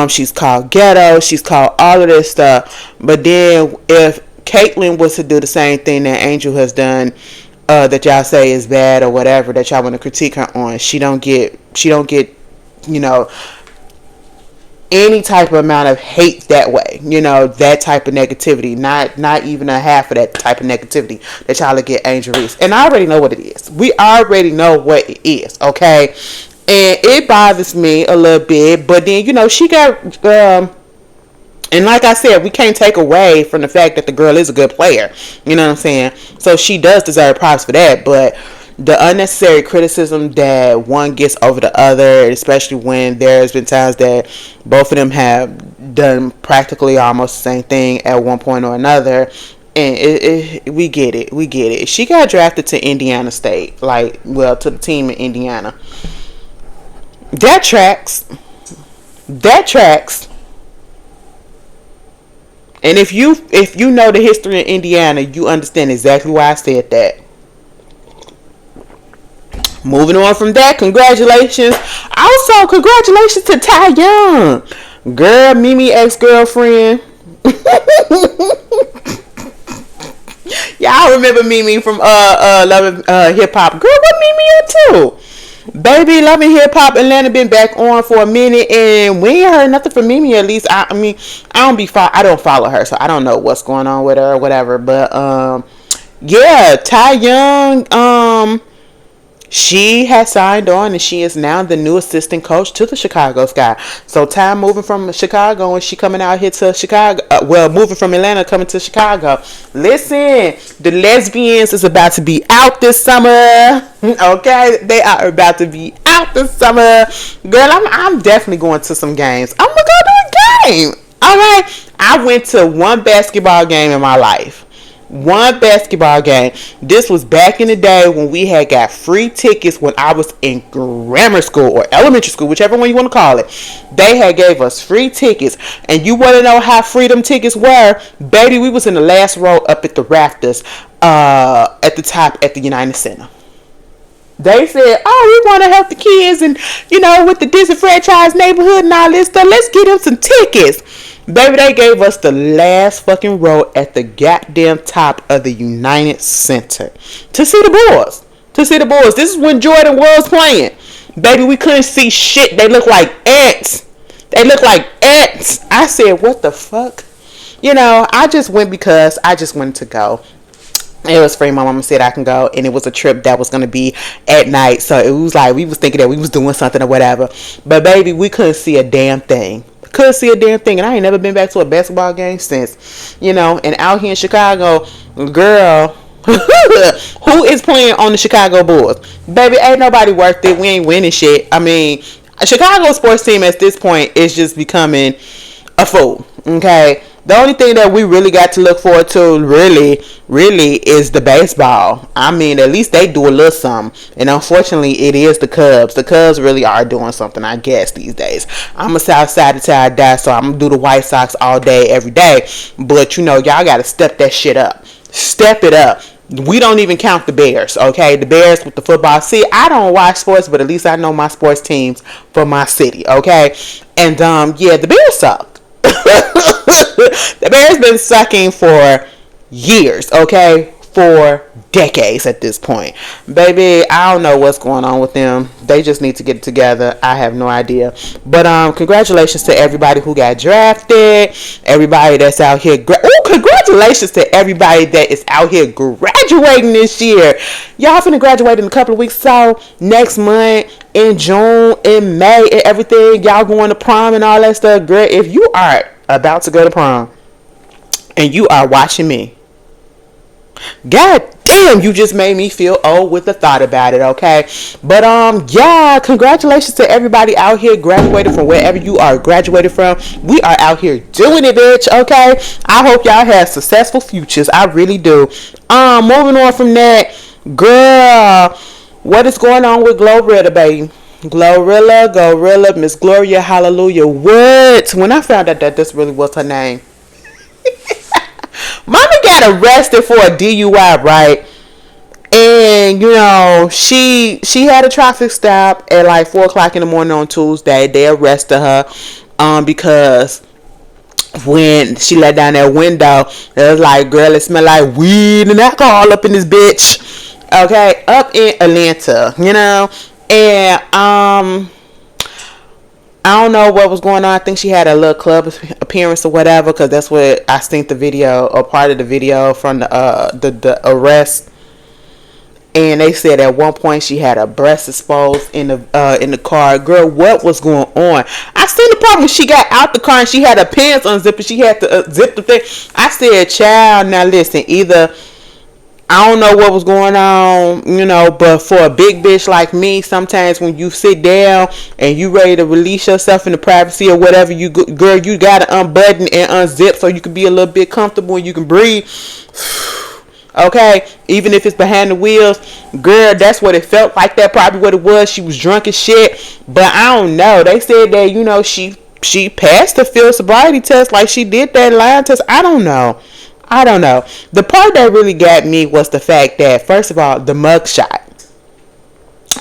She's called ghetto. She's called all of this stuff. But then if Caitlyn was to do the same thing that Angel has done, that y'all say is bad or whatever, that y'all want to critique her on, she don't get any type of amount of hate that way, that type of negativity, not even a half of that type of negativity that y'all will get Angel Reese. And I already know what it is. We already know what it is, okay? And it bothers me a little bit, but then, she got, and like I said, we can't take away from the fact that the girl is a good player, you know what I'm saying? So she does deserve props for that, but the unnecessary criticism that one gets over the other, especially when there's been times that both of them have done practically almost the same thing at one point or another, and we get it. She got drafted to Indiana State, to the team in Indiana. That tracks. And if you know the history of Indiana, you understand exactly why I said that. Moving on from that, congratulations. Also, congratulations to Ty Young. Girl, Mimi ex-girlfriend. Y'all remember Mimi from Love Hip Hop. Girl, what Mimi up to? Baby, Love and Hip Hop Atlanta been back on for a minute, and we ain't heard nothing from Mimi. At least I don't follow her, so I don't know what's going on with her or whatever. But yeah, Ty Young, she has signed on, and she is now the new assistant coach to the Chicago Sky. So Ty moving from Chicago, and she coming out here to Chicago. Moving from Atlanta, coming to Chicago. Listen, the lesbians is about to be out this summer. Okay, they are about to be out this summer. Girl, I'm definitely going to some games. I'm gonna go to a game. All right. I went to one basketball game in my life. One basketball game. This was back in the day when we had got free tickets when I was in grammar school or elementary school, whichever one you want to call it. They had gave us free tickets. And you want to know how free them tickets were? Baby, we was in the last row up at the rafters at the top at the United Center. They said, oh, we want to help the kids and, with the disenfranchised neighborhood and all this stuff. Let's get them some tickets. Baby, they gave us the last fucking row at the goddamn top of the United Center to see the Bulls. This is when Jordan was playing. Baby, we couldn't see shit. They looked like ants. I said, what the fuck? I just went because I just wanted to go. It was free. My mama said I can go, and it was a trip that was going to be at night. So it was like we was thinking that we was doing something or whatever. But baby, we couldn't see a damn thing. And I ain't never been back to a basketball game since. And out here in Chicago, girl, who is playing on the Chicago Bulls? Baby, ain't nobody worth it. We ain't winning shit. I mean, a Chicago sports team at this point is just becoming a fool. Okay. The only thing that we really got to look forward to really is the baseball. I mean, at least they do a little something. And unfortunately, it is the Cubs. The Cubs really are doing something, I guess, these days. I'm a Southsider till I die, so I'm going to do the White Sox all day, every day. But, y'all got to step that shit up. Step it up. We don't even count the Bears, okay? The Bears with the football. See, I don't watch sports, but at least I know my sports teams for my city, okay? And, the Bears suck. The Bears been sucking for years, okay? For decades at this point. Baby, I don't know what's going on with them. They just need to get it together. I have no idea. But congratulations to everybody who got drafted. Everybody that's out here. Congratulations to everybody that is out here graduating this year. Y'all finna graduate in a couple of weeks. So next month, in June, in May, and everything. Y'all going to prom and all that stuff. Girl, if you are about to go to prom and you are watching me, God damn, you just made me feel old with the thought about it, okay? But congratulations to everybody out here graduating from wherever you are graduated from. We are out here doing it, bitch, okay? I hope y'all have successful futures. I really do. Moving on from that, girl, what is going on with Glorilla, baby? Gorilla, Miss Gloria, hallelujah. What? When I found out that this really was her name. Mama got arrested for a DUI, right? And, she had a traffic stop at like 4 o'clock in the morning on Tuesday. They arrested her because when she let down that window, it was like, girl, it smelled like weed and alcohol up in this bitch. Okay, up in Atlanta, And I don't know what was going on. I think she had a little club appearance or whatever, because that's what I seen the video or part of the video from the arrest. And they said at one point she had her breast exposed in the car. Girl, what was going on? I seen the part when she got out the car and she had her pants unzipped and she had to zip the thing. I said, child, now listen, either I don't know what was going on, but for a big bitch like me, sometimes when you sit down and you ready to release yourself in the privacy or whatever, you got to unbutton and unzip so you can be a little bit comfortable and you can breathe. Okay, even if it's behind the wheels, girl, that's what it felt like. That probably what it was. She was drunk as shit, but I don't know. They said that, she passed the field sobriety test, like she did that line test. I don't know. The part that really got me was the fact that, first of all, the mugshot.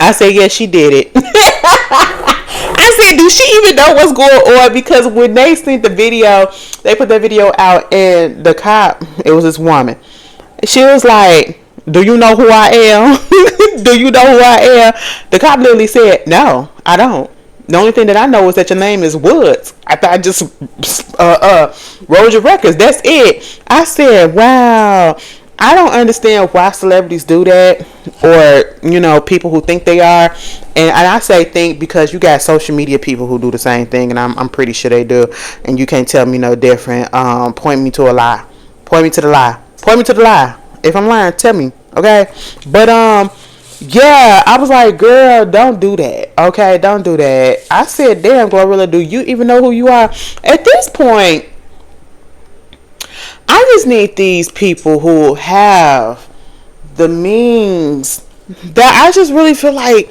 I said, yes, she did it. I said, do she even know what's going on? Because when they seen the video, they put that video out, and the cop, it was this woman. She was like, do you know who I am? Do you know who I am? The cop literally said, no, I don't. The only thing that I know is that your name is Woods. I thought I just rolled your records. That's it. I said, wow. I don't understand why celebrities do that, or, people who think they are. And I say think because you got social media people who do the same thing, and I'm pretty sure they do. And you can't tell me no different. Point me to a lie. Point me to the lie. If I'm lying, tell me. Okay? But, Yeah, I was like, girl, don't do that. Okay, don't do that. I said, damn, Glorilla, do you even know who you are? At this point, I just need these people who have the means that I just really feel like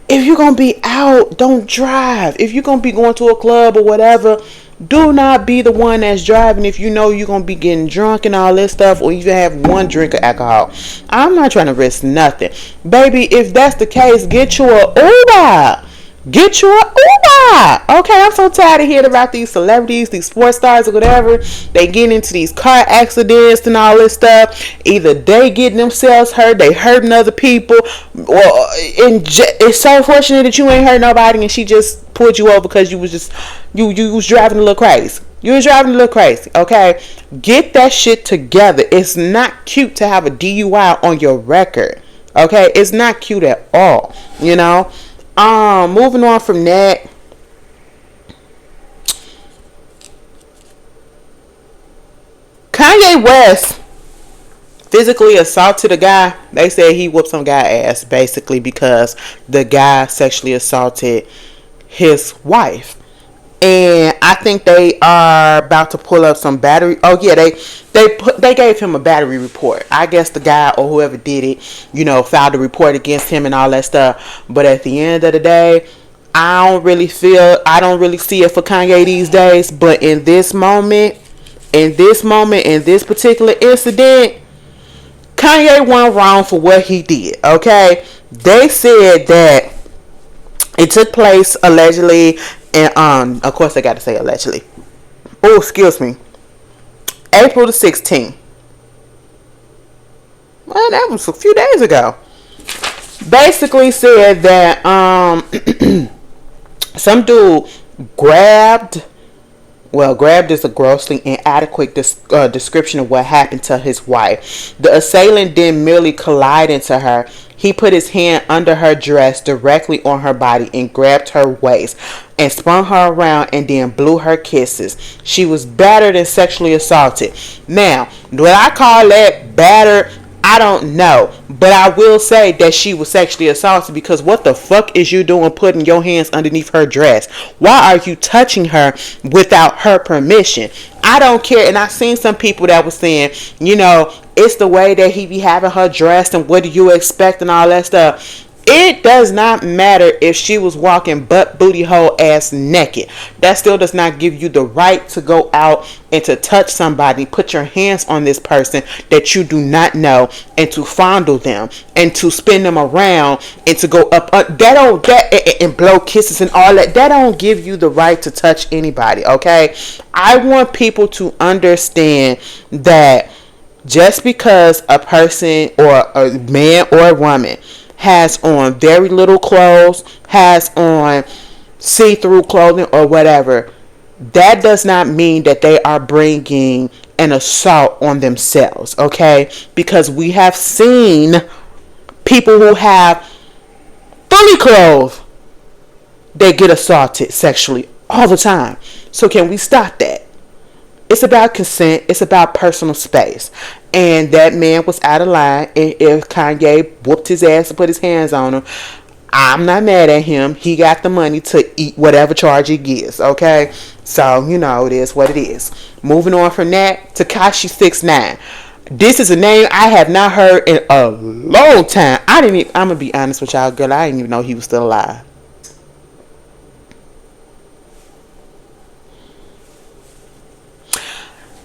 if you're gonna be out, don't drive. If you're gonna be going to a club or whatever, do not be the one that's driving if you know you're gonna be getting drunk and all this stuff, or even have one drink of alcohol. I'm not trying to risk nothing. Baby, if that's the case, get you a Uber. Get you a Uber. Okay, I'm so tired of hearing about these celebrities, these sports stars or whatever. They get into these car accidents and all this stuff. Either they getting themselves hurt, they hurting other people. Well, it's so fortunate that you ain't hurt nobody and she just pulled you over because you was just you was driving a little crazy. You was driving a little crazy, okay? Get that shit together. It's not cute to have a DUI on your record, okay? It's not cute at all, you know? Moving on from that. Kanye West physically assaulted a guy. They said he whooped some guy ass basically because the guy sexually assaulted his wife. And I think they are about to pull up some battery. Oh yeah, they gave him a battery report. I guess the guy or whoever did it, filed a report against him and all that stuff. But at the end of the day, I don't really see it for Kanye these days. But in this moment, in this particular incident, Kanye went wrong for what he did. Okay, they said that it took place allegedly, and of course I got to say allegedly. Oh, excuse me. April the 16th. Well, that was a few days ago. Basically said that some dude grabbed is a grossly inadequate description of what happened to his wife. The assailant didn't merely collide into her. He put his hand under her dress directly on her body and grabbed her waist and spun her around and then blew her kisses. She was battered and sexually assaulted. Now, do I call that battered? I don't know, but I will say that she was sexually assaulted because what the fuck is you doing putting your hands underneath her dress? Why are you touching her without her permission? I don't care. And I seen some people that was saying, it's the way that he be having her dressed and what do you expect and all that stuff. It does not matter if she was walking butt booty hole ass naked. That still does not give you the right to go out and to touch somebody, put your hands on this person that you do not know, and to fondle them and to spin them around and to go up and blow kisses and all that. That don't give you the right to touch anybody. Okay, I want people to understand that just because a person or a man or a woman has on very little clothes, has on see-through clothing or whatever, that does not mean that they are bringing an assault on themselves, okay? Because we have seen people who have fully clothed, they get assaulted sexually all the time. So can we stop that? It's about consent. It's about personal space. And that man was out of line. And if Kanye whooped his ass and put his hands on him, I'm not mad at him. He got the money to eat whatever charge he gets. Okay? So, it is what it is. Moving on from that, Tekashi 6ix9ine. This is a name I have not heard in a long time. I'm going to be honest with y'all, girl. I didn't even know he was still alive.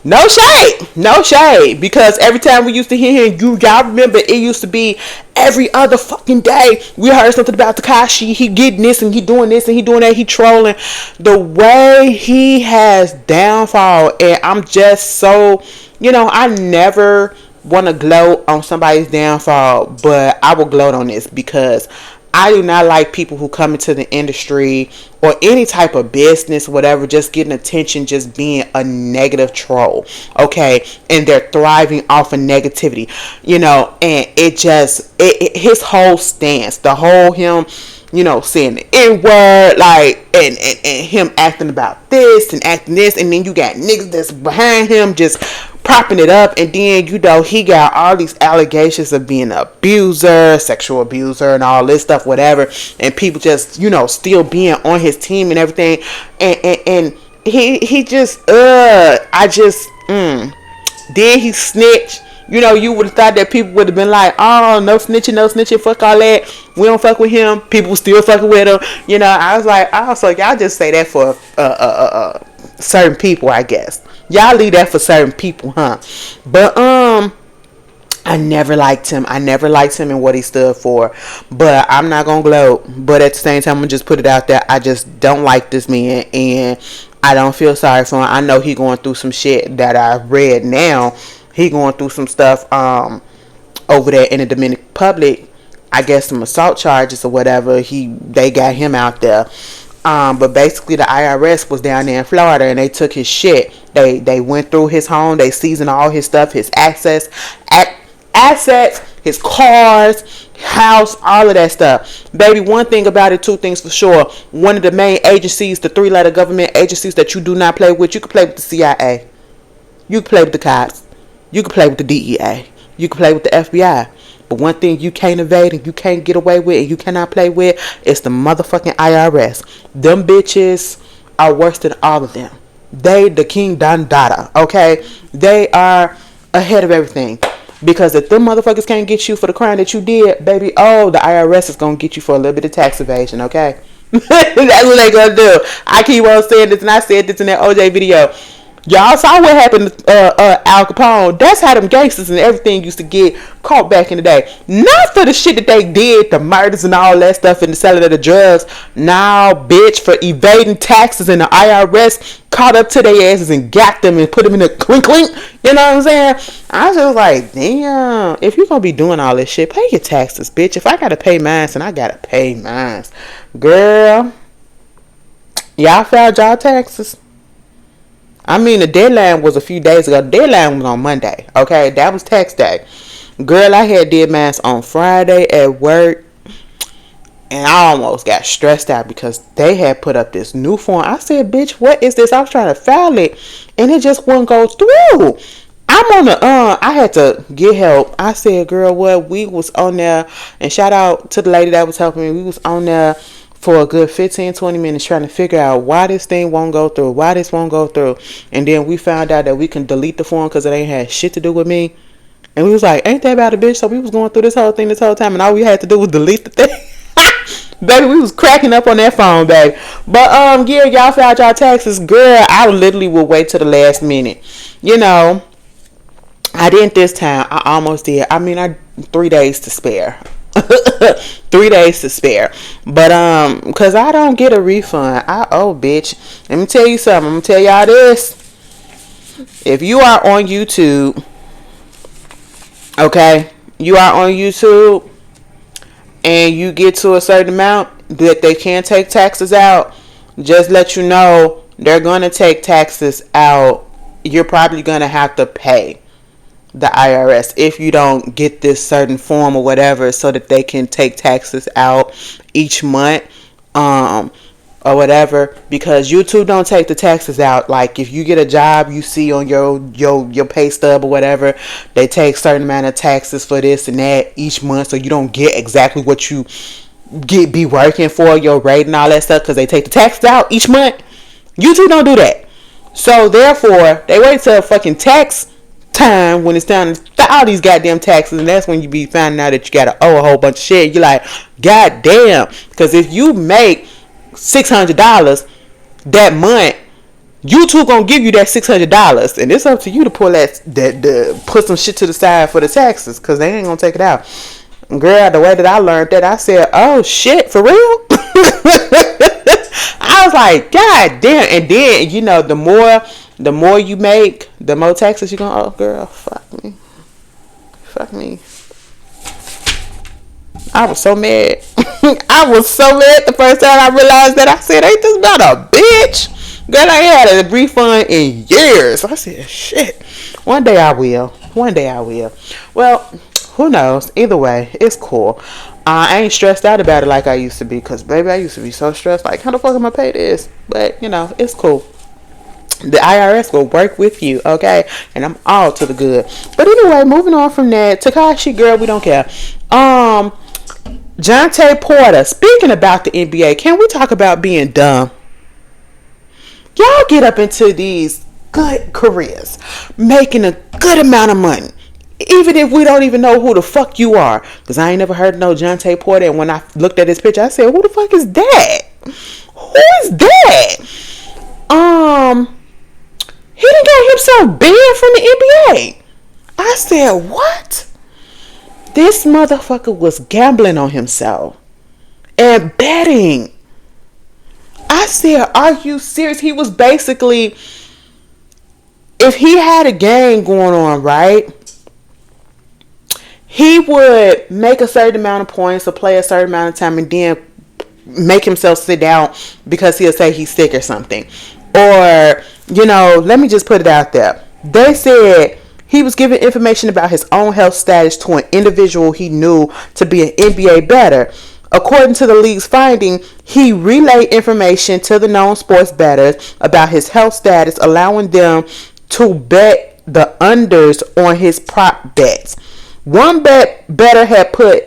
No shade, because every time we used to hear him, y'all remember it used to be every other fucking day we heard something about Tekashi. He getting this and he doing this and he doing that. He trolling. The way he has downfall, and I'm just so, I never want to gloat on somebody's downfall, but I will gloat on this because I do not like people who come into the industry or any type of business, whatever, just getting attention, just being a negative troll, okay? And they're thriving off of negativity, and his whole stance, the whole him, saying the N-word, like, and him acting about this and acting this, and then you got niggas that's behind him just propping it up, and then he got all these allegations of being an abuser, sexual abuser, and all this stuff, whatever, and people just still being on his team and everything, and he just did he snitch? You would have thought that people would have been like, oh, no snitching, fuck all that. We don't fuck with him. People still fucking with him. I was like, oh, so y'all just say that for certain people, I guess. Y'all leave that for certain people, huh? But I never liked him. I never liked him and what he stood for. But I'm not gonna gloat. But at the same time, I'm gonna just put it out there. I just don't like this man, and I don't feel sorry for him. I know he going through some shit that I read now. He going through some stuff over there in the Dominican Republic. I guess some assault charges or whatever. They got him out there. But basically the IRS was down there in Florida, and they took his shit. They went through his home. They seasoned all his stuff, his assets, his cars, house, all of that stuff. Baby, one thing about it, two things for sure. One of the main agencies, the 3-letter government agencies that you do not play with, you can play with the CIA. You can play with the cops. You can play with the DEA. You can play with the FBI. But one thing you can't evade and you can't get away with and you cannot play with is the motherfucking IRS. Them bitches are worse than all of them. They the king Don Dada, okay? They are ahead of everything. Because if them motherfuckers can't get you for the crime that you did, baby, the IRS is going to get you for a little bit of tax evasion, okay? That's what they going to do. I keep on saying this, and I said this in that OJ video. Y'all saw what happened to Al Capone. That's how them gangsters and everything used to get caught back in the day. Not for the shit that they did, the murders and all that stuff and the selling of the drugs. Now, bitch, for evading taxes, and the IRS caught up to their asses and got them and put them in a clink clink. You know what I'm saying? I was just like, damn, if you're going to be doing all this shit, pay your taxes, bitch. If I got to pay mine, then I got to pay mine. Girl, y'all filed y'all taxes? I mean, the deadline was a few days ago. The deadline was on Monday. Okay, that was tax day. Girl, I had did mine on Friday at work, and I almost got stressed out because they had put up this new form. I said, bitch, what is this? I was trying to file it, and it just wouldn't go through. I'm on the, I had to get help. I said, girl, what? We was on there, and shout out to the lady that was helping me. We was on there for a good 15-20 minutes trying to figure out why this thing won't go through, why this won't go through. And then we found out that we can delete the form because it ain't had shit to do with me. And we was like, ain't that about a bitch? So we was going through this whole thing this whole time, and all we had to do was delete the thing. Baby, we was cracking up on that phone, baby. But yeah, y'all filed y'all taxes. Girl, I literally would wait till the last minute. I didn't this time. I almost did. I mean, I 3 days to spare. 3 days to spare. But because I don't get a refund. Bitch. Let me tell you something. I'm gonna tell y'all this. If you are on YouTube, okay, you are on YouTube and you get to a certain amount that they can't take taxes out, just let you know they're gonna take taxes out. You're probably gonna have to pay the IRS if you don't get this certain form or whatever, so that they can take taxes out each month or whatever, because YouTube don't take the taxes out. Like if you get a job, you see on your pay stub or whatever, they take certain amount of taxes for this and that each month, so you don't get exactly what you be working for, your rate and all that stuff, because they take the taxes out each month. YouTube don't do that. So therefore they wait till fucking tax time when it's time to file these goddamn taxes, and that's when you be finding out that you gotta owe a whole bunch of shit. You're like, god damn, because if you make $600 that month, YouTube gonna give you that $600, and it's up to you to pull that put some shit to the side for the taxes, because they ain't gonna take it out. Girl, the way that I learned that, I said, oh shit, for real? I was like, god damn. And then the more you make, the more taxes you're gonna owe. Girl, fuck me. I was so mad. I was so mad the first time I realized that. I said, ain't this about a bitch? Girl, I ain't had a refund in years. I said, shit. One day I will. Well, who knows? Either way, it's cool. I ain't stressed out about it like I used to be, because baby, I used to be so stressed. Like, how the fuck am I pay this? But it's cool. The IRS will work with you, okay? And I'm all to the good. But anyway, moving on from that, Tekashi, girl, we don't care. Jontay Porter, speaking about the NBA, can we talk about being dumb? Y'all get up into these good careers, making a good amount of money, even if we don't even know who the fuck you are. Because I ain't never heard of no Jontay Porter, and when I looked at his picture, I said, who the fuck is that? Who is that? He done got himself banned from the NBA. I said, what? This motherfucker was gambling on himself and betting. I said, are you serious? He was basically, if he had a game going on, right, he would make a certain amount of points or play a certain amount of time and then make himself sit down because he'll say he's sick or something. Or, let me just put it out there. They said he was giving information about his own health status to an individual he knew to be an NBA bettor. According to the league's finding, he relayed information to the known sports bettors about his health status, allowing them to bet the unders on his prop bets. One bettor had put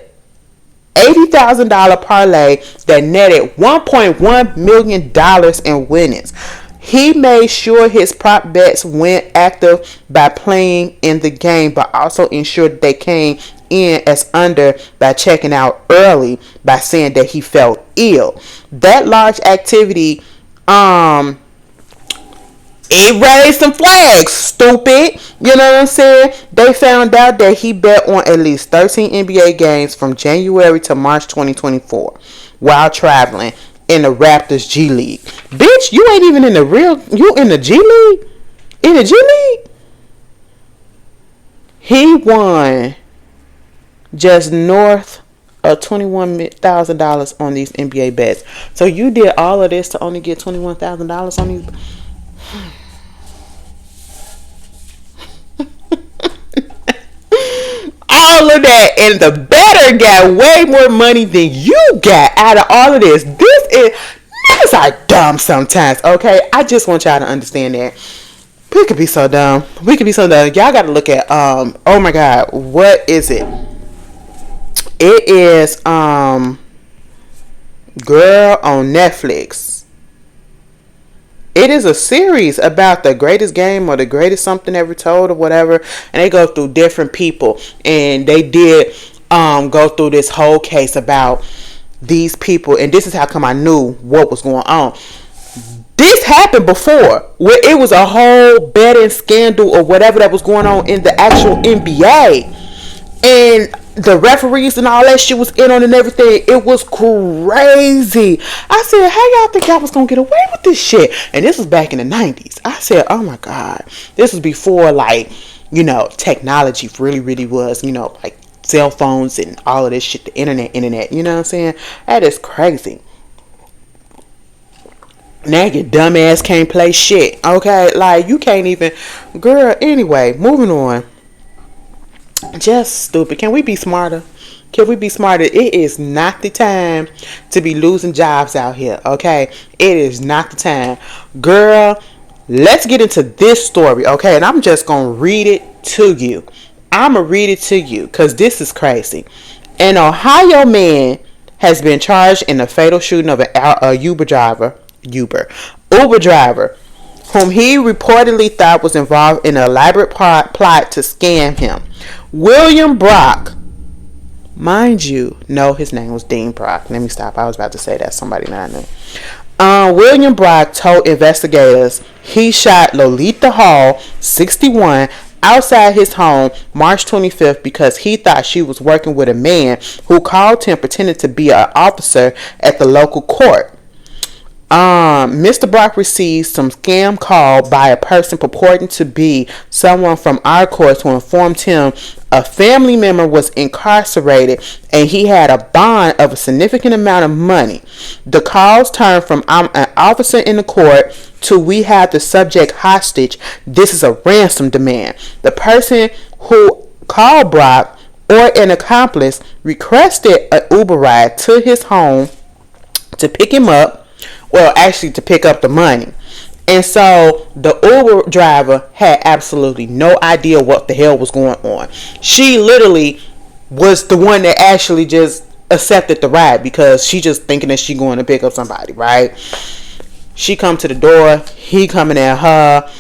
$80,000 parlay that netted $1.1 million in winnings. He made sure his prop bets went active by playing in the game, but also ensured they came in as under by checking out early by saying that he felt ill. That large activity, it raised some flags, stupid. You know what I'm saying? They found out that he bet on at least 13 NBA games from January to March 2024 while traveling in the Raptors G League. Bitch, you ain't even in the you in the G League? In the G League? He won just north of $21,000 on these NBA bets. So you did all of this to only get $21,000 on these. All of that, and the bettor got way more money than you got out of all of this. Niggas are dumb sometimes, okay? I just want y'all to understand that. We could be so dumb. Y'all got to look at, oh my God, what is it? It is, girl, on Netflix. It is a series about the greatest game or the greatest something ever told or whatever. And they go through different people. And they did go through this whole case about these people. And this is how come I knew what was going on. This happened before, where it was a whole betting scandal or whatever that was going on in the actual NBA. And the referees and all that shit was in on and everything. It was crazy. I said, how y'all think y'all was gonna get away with this shit? And this was back in the 90s. I said, oh my God. This was before, like, technology really was, like cell phones and all of this shit, the internet, you know what I'm saying? That is crazy. Now your dumb ass can't play shit, okay? Like, you can't even, girl, anyway, moving on. Just stupid. Can we be smarter? It is not the time to be losing jobs out here, okay? It is not the time. Girl, let's get into this story, okay? And I'm just going to read it to you. Because this is crazy. An Ohio man has been charged in the fatal shooting of a Uber driver, whom he reportedly thought was involved in an elaborate plot to scam him. William Brock, mind you, no, his name was Dean Brock. Let me stop. I was about to say that somebody that I knew. William Brock told investigators he shot Lolita Hall, 61, outside his home March 25th because he thought she was working with a man who called him pretending to be an officer at the local court. Mr. Brock received some scam call by a person purporting to be someone from our courts who informed him a family member was incarcerated and he had a bond of a significant amount of money. The calls turned from I'm an officer in the court to we have the subject hostage. This is a ransom demand. The person who called Brock or an accomplice requested an Uber ride to his home to pick him up. Well, actually to pick up the money. And so The Uber driver had absolutely no idea what the hell was going on. She literally was the one that actually just accepted the ride because she just thinking that she going to pick up somebody, right? She come to the door, he coming at her,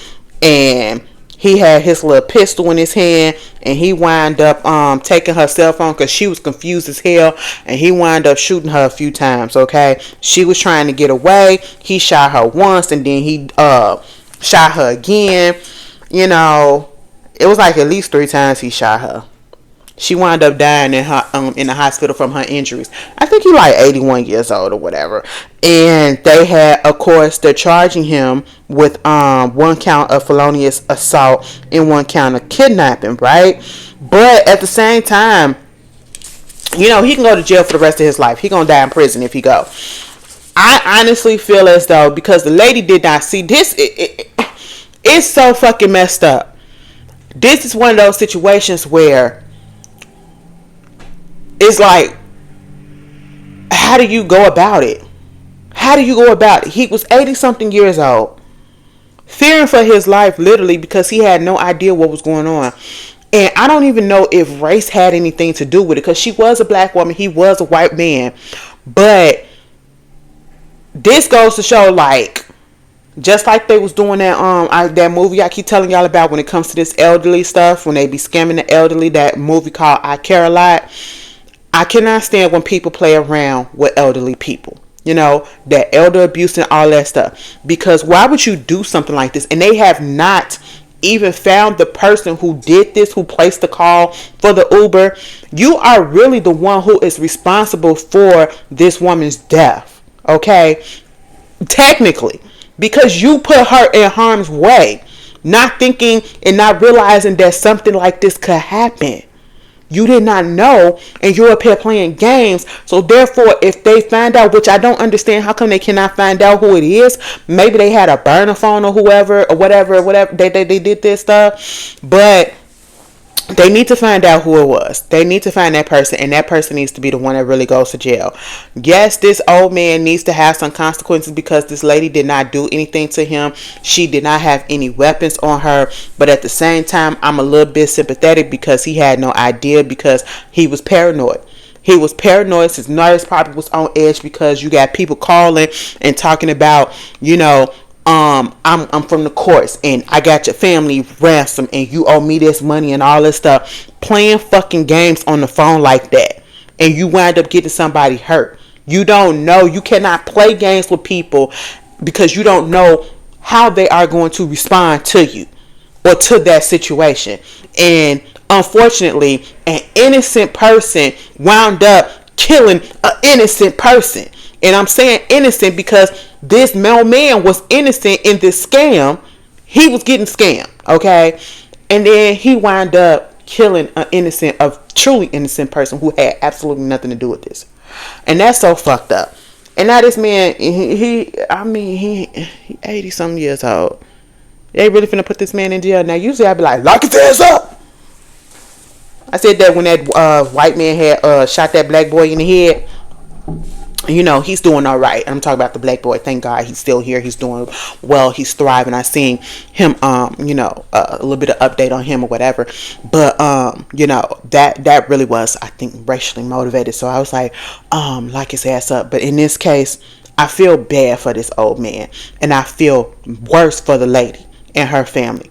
and he had his little pistol in his hand, and he wind up taking her cell phone because she was confused as hell, and he wind up shooting her a few times. Okay, she was trying to get away. He shot her once, and then he shot her again. You know, it was like at least 3 times he shot her. She wound up dying in the hospital from her injuries. I think he like 81 years old or whatever. And they had, of course, they're charging him with 1 count of felonious assault and 1 count of kidnapping, right? But at the same time, you know, he can go to jail for the rest of his life. He gonna die in prison if he go. I honestly feel as though, because the lady did not see this, it's so fucking messed up. This is one of those situations where it's like, how do you go about it? How do you go about it? He was 80 something years old, fearing for his life literally because he had no idea what was going on. And I don't even know if race had anything to do with it, because she was a black woman, he was a white man. But this goes to show, like, just like they was doing that movie I keep telling y'all about when it comes to this elderly stuff, when they be scamming the elderly, that movie called I Care a Lot. I cannot stand when people play around with elderly people. You know, that elder abuse and all that stuff. Because why would you do something like this? And they have not even found the person who did this, who placed the call for the Uber. You are really the one who is responsible for this woman's death. Okay? Technically. Because you put her in harm's way. Not thinking and not realizing that something like this could happen. You did not know, and you're up here playing games. So therefore, if they find out, which I don't understand, how come they cannot find out who it is? Maybe they had a burner phone or whoever or whatever they did this stuff. But they need to find out who it was. They need to find that person, and that person needs to be the one that really goes to jail. Yes, this old man needs to have some consequences because this lady did not do anything to him. She did not have any weapons on her. But at the same time, I'm a little bit sympathetic because he had no idea, because he was paranoid. He was paranoid. His nerves probably was on edge because you got people calling and talking about, you know, I'm from the courts and I got your family ransom and you owe me this money and all this stuff. Playing fucking games on the phone like that, and you wind up getting somebody hurt. You don't know. You cannot play games with people because you don't know how they are going to respond to you or to that situation. And unfortunately, an innocent person wound up killing an innocent person. And I'm saying innocent because this man was innocent in this scam. He was getting scammed, okay? And then he wound up killing a truly innocent person who had absolutely nothing to do with this. And that's so fucked up. And now this man, he 80 some years old. They really finna put this man in jail. Now usually I'd be like, lock his ass up. I said that when that white man had shot that black boy in the head. You know, he's doing all right. I'm talking about the black boy. Thank God he's still here. He's doing well. He's thriving. I seen him, you know, a little bit of update on him or whatever. But, you know, that really was, I think, racially motivated. So I was like, lock his ass up. But in this case, I feel bad for this old man. And I feel worse for the lady and her family.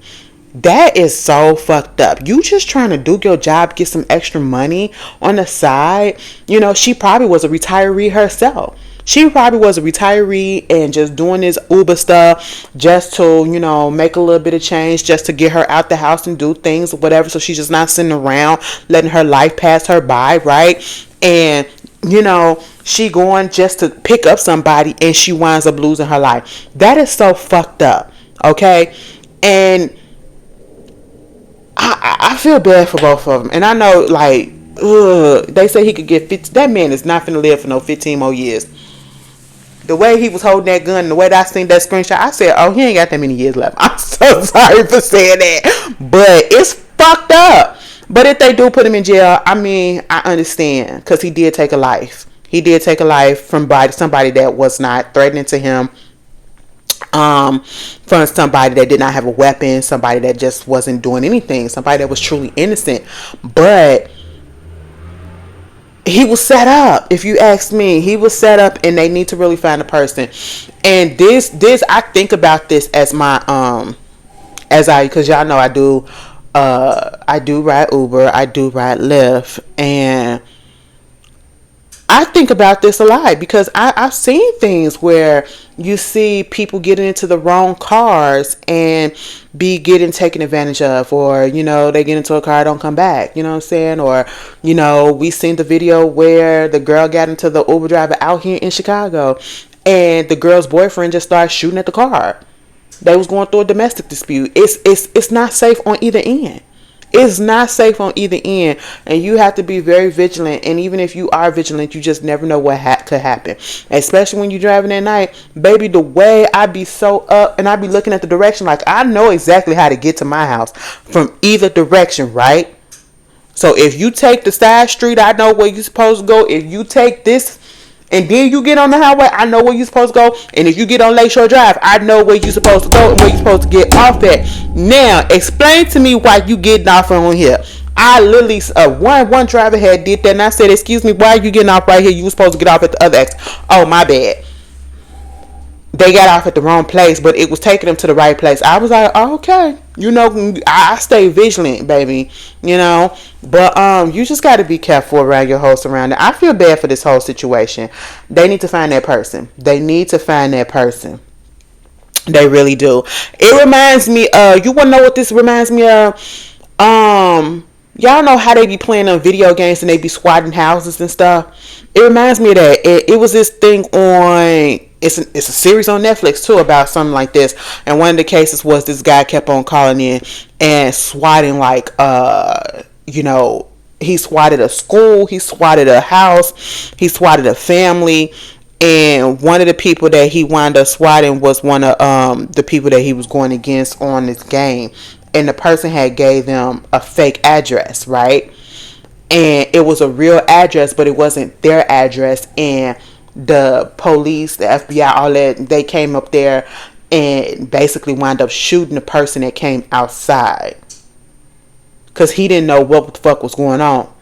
That is so fucked up. You just trying to do your job, get some extra money on the side. You know, she probably was a retiree herself. She probably was a retiree and just doing this Uber stuff just to, you know, make a little bit of change, just to get her out the house and do things or whatever. So she's just not sitting around letting her life pass her by, right? And, you know, she going just to pick up somebody and she winds up losing her life. That is so fucked up, okay? And I feel bad for both of them. And I know, like, they say he could get 50. That man is not finna live for no 15 more years. The way he was holding that gun, the way that I seen that screenshot, I said, oh, he ain't got that many years left. I'm so sorry for saying that. But it's fucked up. But if they do put him in jail, I mean, I understand. Because he did take a life. He did take a life from somebody that was not threatening to him. from somebody that did not have a weapon, somebody that just wasn't doing anything, somebody that was truly innocent. But he was set up. If you ask me, he was set up, and they need to really find a person. And this I think about this as my because y'all know I do ride Uber, I do ride Lyft, and I think about this a lot because I've seen things where you see people getting into the wrong cars and be getting taken advantage of, or, they get into a car, don't come back, you know what I'm saying? Or, we seen the video where the girl got into the Uber driver out here in Chicago and the girl's boyfriend just started shooting at the car. They was going through a domestic dispute. It's not safe on either end. It's not safe on either end, and you have to be very vigilant. And even if you are vigilant, you just never know what could happen, especially when you're driving at night. Baby, the way I be so up and I be looking at the direction, like I know exactly how to get to my house from either direction, right? So if you take the side street, I know where you're supposed to go. If you take this and then you get on the highway, I know where you're supposed to go. And if you get on Lakeshore Drive, I know where you're supposed to go and where you're supposed to get off at. Now, explain to me why you getting off on here. I literally, one driver had did that, and I said, excuse me, why are you getting off right here? You were supposed to get off at the other exit. Oh, my bad. They got off at the wrong place, but it was taking them to the right place. I was like, oh, okay. I stay vigilant, baby. But you just got to be careful around your whole surrounding. I feel bad for this whole situation. They need to find that person. They really do. It reminds me of, you want to know what this reminds me of? Y'all know how they be playing on video games and they be swatting houses and stuff? It reminds me of that. It was this thing on... It's a series on Netflix too about something like this, and one of the cases was this guy kept on calling in and swatting he swatted a school, he swatted a house, he swatted a family, and one of the people that he wound up swatting was one of the people that he was going against on this game, and the person had gave them a fake address, right? And it was a real address, but it wasn't their address, and the police, the FBI, all that, they came up there and basically wound up shooting the person that came outside because he didn't know what the fuck was going on,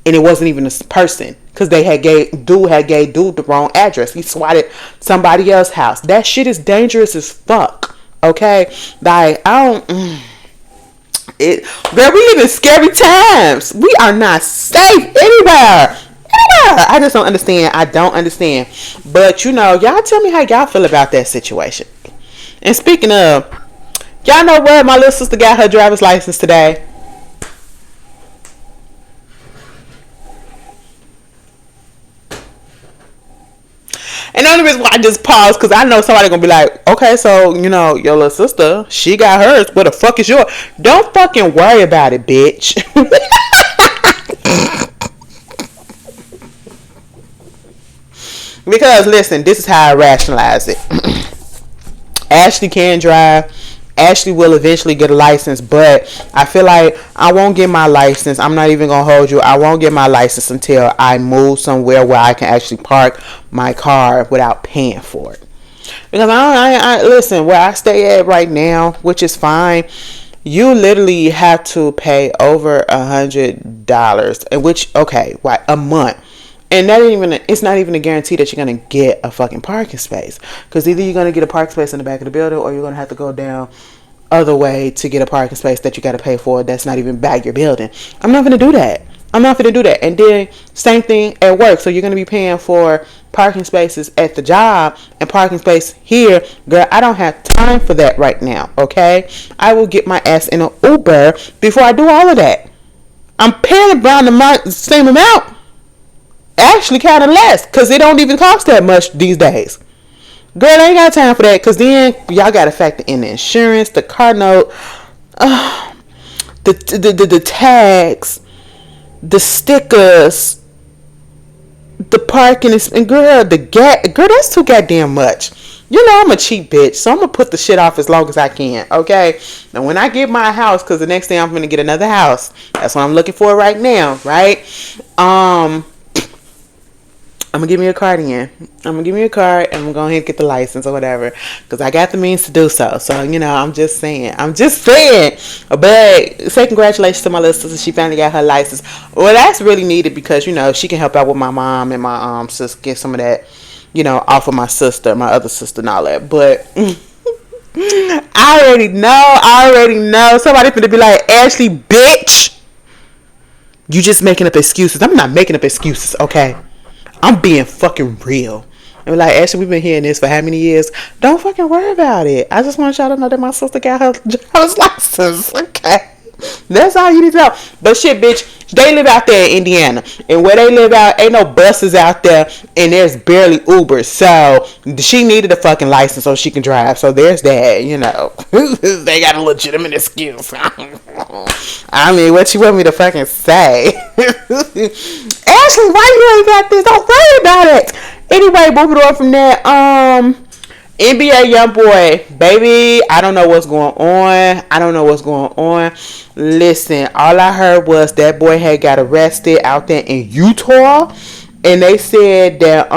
and it wasn't even a person because they had gave dude the wrong address. He swatted somebody else's house. That shit is dangerous as fuck. Okay, like girl, we live in scary times. We are not safe anywhere. I just don't understand. I don't understand. But y'all tell me how y'all feel about that situation. And speaking of, y'all know where my little sister got her driver's license today? And the only reason why I just paused, because I know somebody gonna be like, okay, so your little sister, she got hers. What the fuck is yours? Don't fucking worry about it, bitch. Because listen, this is how I rationalize it. Ashley can drive. Ashley will eventually get a license, but I feel like I won't get my license. I'm not even gonna hold you. I won't get my license until I move somewhere where I can actually park my car without paying for it. Because I listen, where I stay at right now, which is fine, you literally have to pay over $100, and which a month. And it's not even a guarantee that you're going to get a fucking parking space. Because either you're going to get a parking space in the back of the building, or you're going to have to go down other way to get a parking space that you got to pay for that's not even by your building. I'm not going to do that. And then same thing at work. So you're going to be paying for parking spaces at the job and parking space here. Girl, I don't have time for that right now. Okay? I will get my ass in an Uber before I do all of that. I'm paying around the same amount. Actually kind of less, because it don't even cost that much these days. Girl, I ain't got time for that, because then y'all got to factor in the insurance, the car note, the tags, the stickers, the parking, and girl, that's too goddamn much. I'm a cheap bitch, so I'm going to put the shit off as long as I can, okay? And when I get my house, because the next thing I'm going to get another house. That's what I'm looking for right now, right? I'm gonna give me a card again. I'm gonna give me a card and I'm gonna go ahead and get the license or whatever. Cause I got the means to do so. So, I'm just saying. I'm just saying. But say congratulations to my little sister. She finally got her license. Well, that's really needed because, she can help out with my mom and my sister, get some of that, off of my sister, my other sister and all that. But I already know. Somebody finna be like, Ashley, bitch, you just making up excuses. I'm not making up excuses, okay? I'm being fucking real. And like, Ashley, we've been hearing this for how many years? Don't fucking worry about it. I just want y'all to know that my sister got her driver's license. Okay. That's all you need to know. But shit, bitch, they live out there in Indiana. And where they live out, ain't no buses out there. And there's barely Ubers. So she needed a fucking license so she can drive. So there's that, They got a legitimate excuse. I mean, what you want me to fucking say? Ashley, why you ain't got this? Don't worry about it. Anyway, moving on from that. NBA YoungBoy, baby, I don't know what's going on. Listen, all I heard was that boy had got arrested out there in Utah, and they said that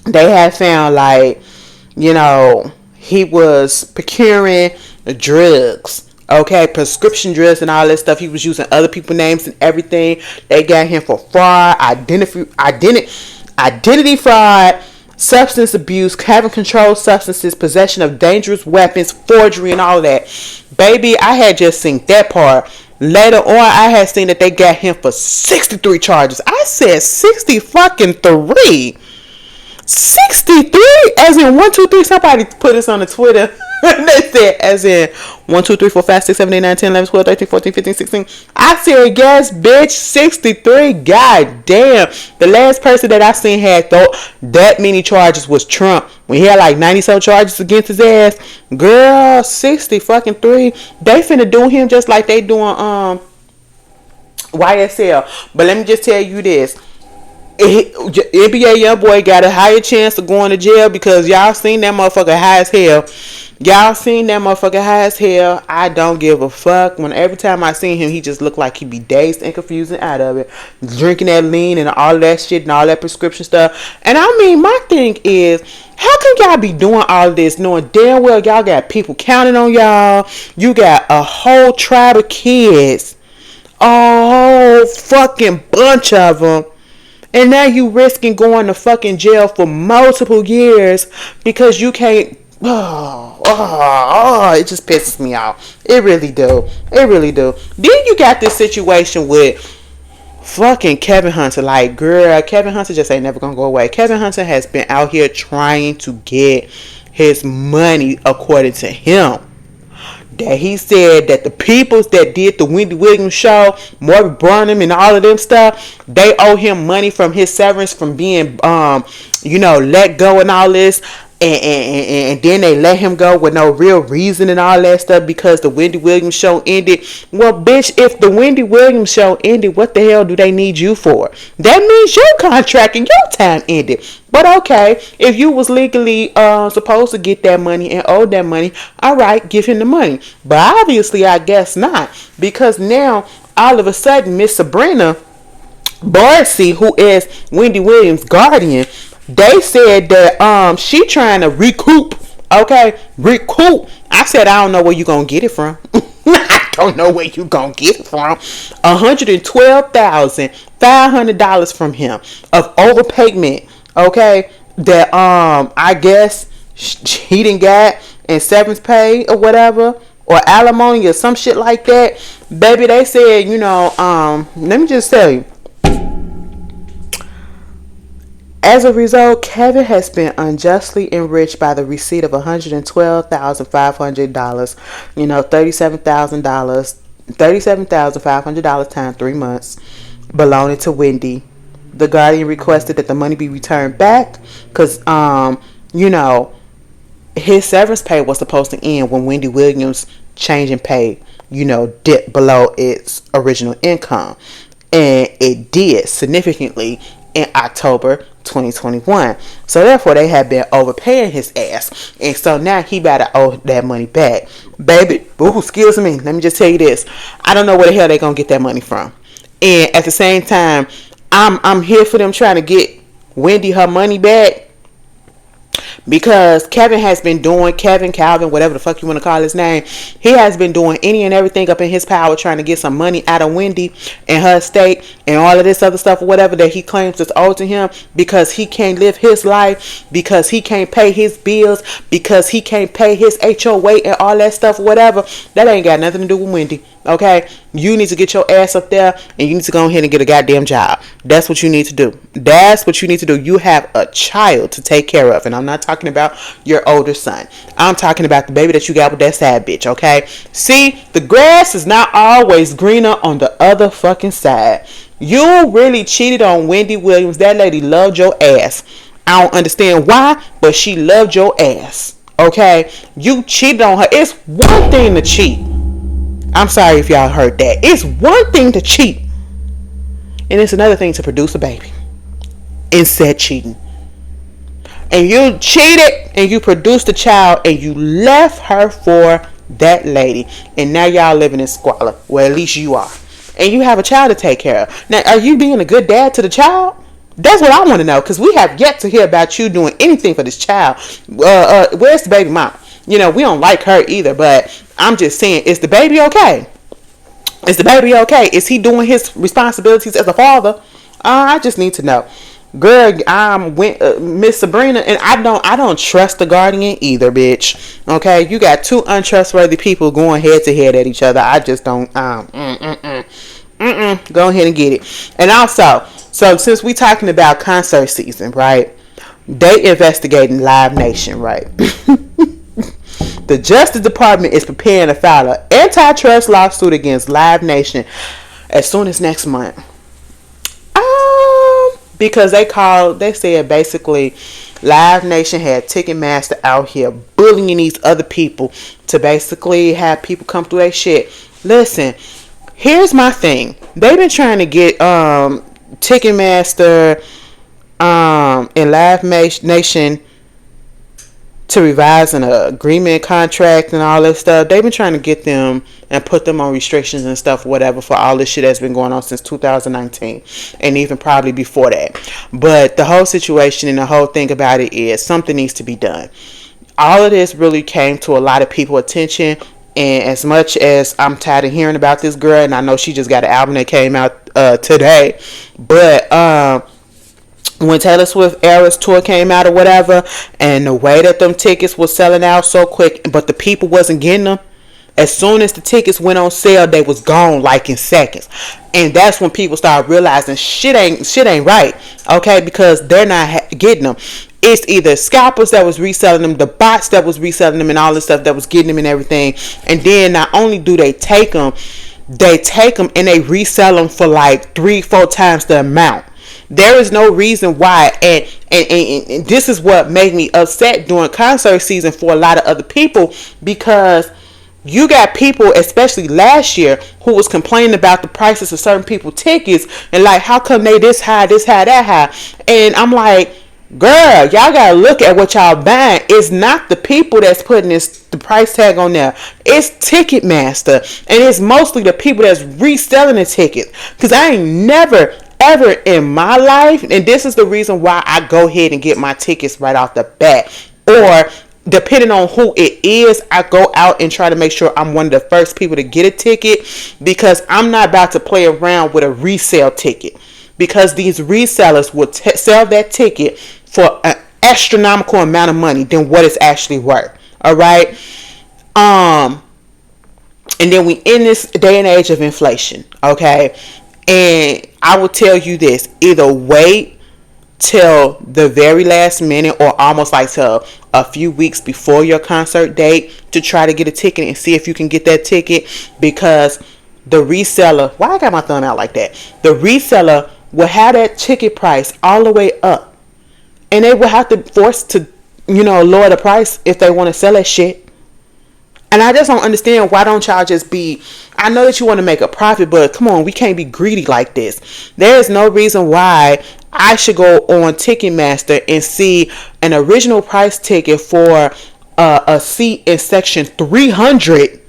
they had found he was procuring drugs. Okay, prescription drugs and all that stuff. He was using other people's names and everything. They got him for fraud, identity fraud, substance abuse, having controlled substances, possession of dangerous weapons, forgery, and all of that. Baby, I had just seen that part. Later on, I had seen that they got him for 63 charges. I said 60 fucking 3. 63? As in 1, 2, 3. Somebody put this on the Twitter. They said as in 1, 2, 3, 4, 5, 6, 7, 8, 9, 10, 11, 12, 13, 14, 15, 16. I said, yes, bitch, 63. God damn. The last person that I seen had that many charges was Trump. When he had like 90 some charges against his ass. Girl, 60 fucking 3. They finna do him just like they doing YSL. But let me just tell you this. NBA YoungBoy got a higher chance of going to jail because y'all seen that motherfucker high as hell. I don't give a fuck. Every time I seen him, he just looked like he be dazed and confused and out of it. Drinking that lean and all that shit and all that prescription stuff. And I mean, my thing is, how can y'all be doing all this knowing damn well y'all got people counting on y'all? You got a whole tribe of kids. A whole fucking bunch of them. And now you risking going to fucking jail for multiple years because you can't. It just pisses me off. It really do. Then you got this situation with fucking Kevin Hunter. Like, girl, Kevin Hunter just ain't never gonna go away. Kevin Hunter has been out here trying to get his money according to him. That he said that the peoples that did the Wendy Williams show, Morgan Burnham and all of them stuff, they owe him money from his severance from being, let go and all this. And then they let him go with no real reason and all that stuff because the Wendy Williams show ended. Well, bitch, if the Wendy Williams show ended, what the hell do they need you for? That means your contract and your time ended. But okay, if you was legally supposed to get that money and owed that money, all right, give him the money. But obviously, I guess not, because now all of a sudden, Miss Sabrina Barcy, who is Wendy Williams' guardian, they said that she trying to recoup. Okay, recoup. I said I don't know where you gonna get it from. I don't know where you gonna get it from. $112,500 from him of overpayment. Okay, that I guess he didn't get in severance pay or whatever, or alimony or some shit like that. Baby, they said, let me just tell you. As a result, Kevin has been unjustly enriched by the receipt of $112,500, $37,500 times 3 months, belonging to Wendy. The Guardian requested that the money be returned back because, his severance pay was supposed to end when Wendy Williams' change in pay, dipped below its original income. And it did significantly in October 2021. So therefore they had been overpaying his ass. And so now he better owe that money back. Baby, excuse me. Let me just tell you this. I don't know where the hell they gonna get that money from. And at the same time, I'm here for them trying to get Wendy her money back. Because Kevin, Calvin, whatever the fuck you want to call his name, he has been doing any and everything up in his power trying to get some money out of Wendy and her estate and all of this other stuff or whatever that he claims is owed to him, because he can't live his life, because he can't pay his bills, because he can't pay his HOA and all that stuff or whatever. That ain't got nothing to do with Wendy. Okay, you need to get your ass up there and you need to go ahead and get a goddamn job. That's what you need to do. That's what you need to do. You have a child to take care of, and I'm not talking about your older son. I'm talking about the baby that you got with that sad bitch. Okay, see, the grass is not always greener on the other fucking side. You really cheated on Wendy Williams. That lady loved your ass. I don't understand why, but she loved your ass. Okay, you cheated on her. It's one thing to cheat. I'm sorry if y'all heard that. It's one thing to cheat, and it's another thing to produce a baby and said cheating. And you cheated and you produced a child and you left her for that lady, and now y'all living in squalor. Well, at least you are, and you have a child to take care of. Now, are you being a good dad to the child? That's what I want to know, because we have yet to hear about you doing anything for this child. Where's the baby mom? We don't like her either, but I'm just saying, is the baby okay? Is the baby okay? Is he doing his responsibilities as a father? I just need to know. Girl, Miss Sabrina, and I don't trust the guardian either, bitch. Okay, you got two untrustworthy people going head to head at each other. I just don't. Go ahead and get it. And also, so since we talking about concert season, right? They investigating Live Nation, right? The Justice Department is preparing to file an antitrust lawsuit against Live Nation as soon as next month. Because they said basically Live Nation had Ticketmaster out here bullying these other people to basically have people come through their shit. Listen, here's my thing. They've been trying to get Ticketmaster and Live Nation to revise an agreement, contract, and all that stuff. They've been trying to get them and put them on restrictions and stuff, whatever, for all this shit that's been going on since 2019 and even probably before that. But the whole situation and the whole thing about it is something needs to be done. All of this really came to a lot of people's attention, and as much as I'm tired of hearing about this girl, and I know she just got an album that came out today, but when Taylor Swift Eras tour came out or whatever, and the way that them tickets was selling out so quick, but the people wasn't getting them, as soon as the tickets went on sale, they was gone like in seconds. And that's when people started realizing shit ain't right, okay, because they're not getting them. It's either scalpers that was reselling them, the bots that was reselling them, and all the stuff that was getting them and everything. And then not only do they take them and they resell them for like 3-4 times the amount. There is no reason why, and this is what made me upset during concert season for a lot of other people, because you got people, especially last year, who was complaining about the prices of certain people's tickets, and like, how come they this high, that high? And I'm like, girl, y'all gotta look at what y'all buying. It's not the people that's putting the price tag on there. It's Ticketmaster, and it's mostly the people that's reselling the tickets. Because I ain't never ever in my life, and this is the reason why I go ahead and get my tickets right off the bat, or depending on who it is, I go out and try to make sure I'm one of the first people to get a ticket, because I'm not about to play around with a resale ticket, because these resellers will sell that ticket for an astronomical amount of money than what it's actually worth. All right. And then we in this day and age of inflation, okay? And I will tell you this, either wait till the very last minute or almost like till a few weeks before your concert date to try to get a ticket and see if you can get that ticket, because the reseller, why I got my thumb out like that? The reseller will have that ticket price all the way up, and they will have to force to, lower the price if they want to sell that shit. And I just don't understand, why don't y'all just be, I know that you want to make a profit, but come on, we can't be greedy like this. There is no reason why I should go on Ticketmaster and see an original price ticket for a seat in section 300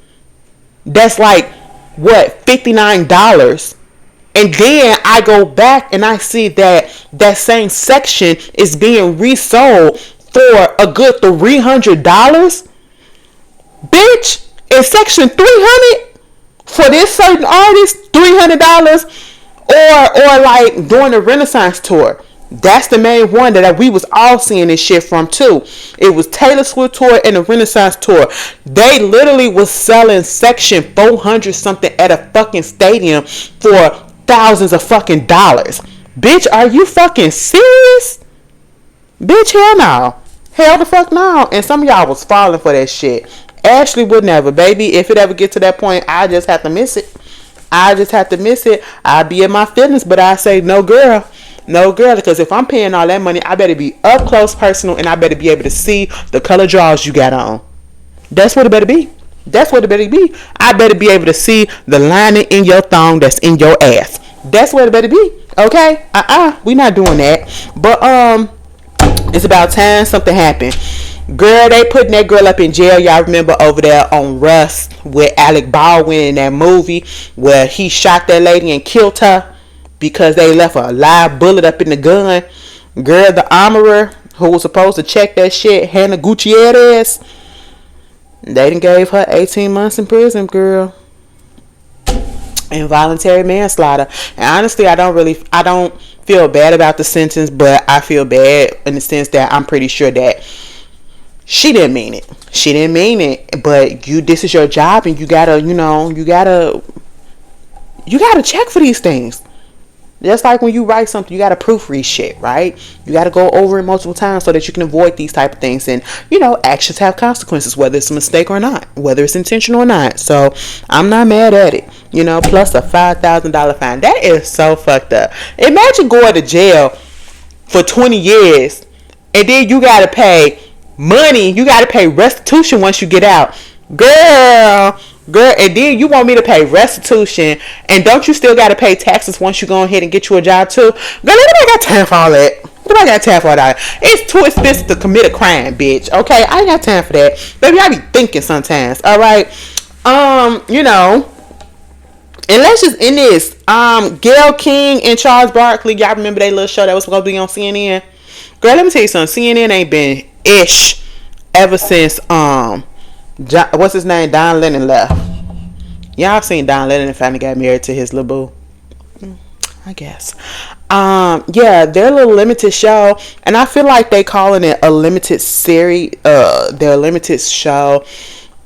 that's like, what, $59, And then I go back and I see that that same section is being resold for a good $300. Bitch, in section 300 for this certain artist, $300, or like during the Renaissance tour. That's the main one that we was all seeing this shit from too. It was Taylor Swift tour and the Renaissance tour. They literally was selling section 400 something at a fucking stadium for thousands of fucking dollars. Bitch, are you fucking serious? Bitch, hell no. Hell the fuck no. And some of y'all was falling for that shit. Ashley would never, baby. If it ever get to that point, I just have to miss it. I just have to miss it. I'll be in my feelings, but I say no, girl. No, girl, because if I'm paying all that money, I better be up close personal, and I better be able to see the color drawers you got on. That's what it better be. That's what it better be. I better be able to see the lining in your thong that's in your ass. That's what it better be. Okay? We not doing that. But it's about time something happened. Girl, they putting that girl up in jail. Y'all remember over there on Rust with Alec Baldwin in that movie where he shot that lady and killed her because they left a live bullet up in the gun. Girl, the armorer who was supposed to check that shit, Hannah Gutierrez, they done gave her 18 months in prison, girl. Involuntary manslaughter. And honestly, I don't feel bad about the sentence, but I feel bad in the sense that I'm pretty sure that she didn't mean it. She didn't mean it. But this is your job, and you gotta check for these things. Just like when you write something, you gotta proofread shit, right? You gotta go over it multiple times so that you can avoid these type of things. And actions have consequences, whether it's a mistake or not, whether it's intentional or not. So I'm not mad at it. Plus a $5,000 fine. That is so fucked up. Imagine going to jail for 20 years and then you gotta pay money. You gotta pay restitution once you get out, girl. And then you want me to pay restitution, and don't you still gotta pay taxes once you go ahead and get you a job too? Girl, nobody got time for all that. Nobody got time for all that. It's too expensive to commit a crime, bitch. Okay, I ain't got time for that. Baby, I be thinking sometimes. All right, and let's just end this. Gayle King and Charles Barkley. Y'all remember that little show that was supposed to be on CNN? Girl, let me tell you something. CNN ain't been ish ever since what's his name? Don Lennon left. Y'all seen Don Lennon finally got married to his little boo, I guess. Yeah, their little limited show, and I feel like they calling it a limited series. Their limited show,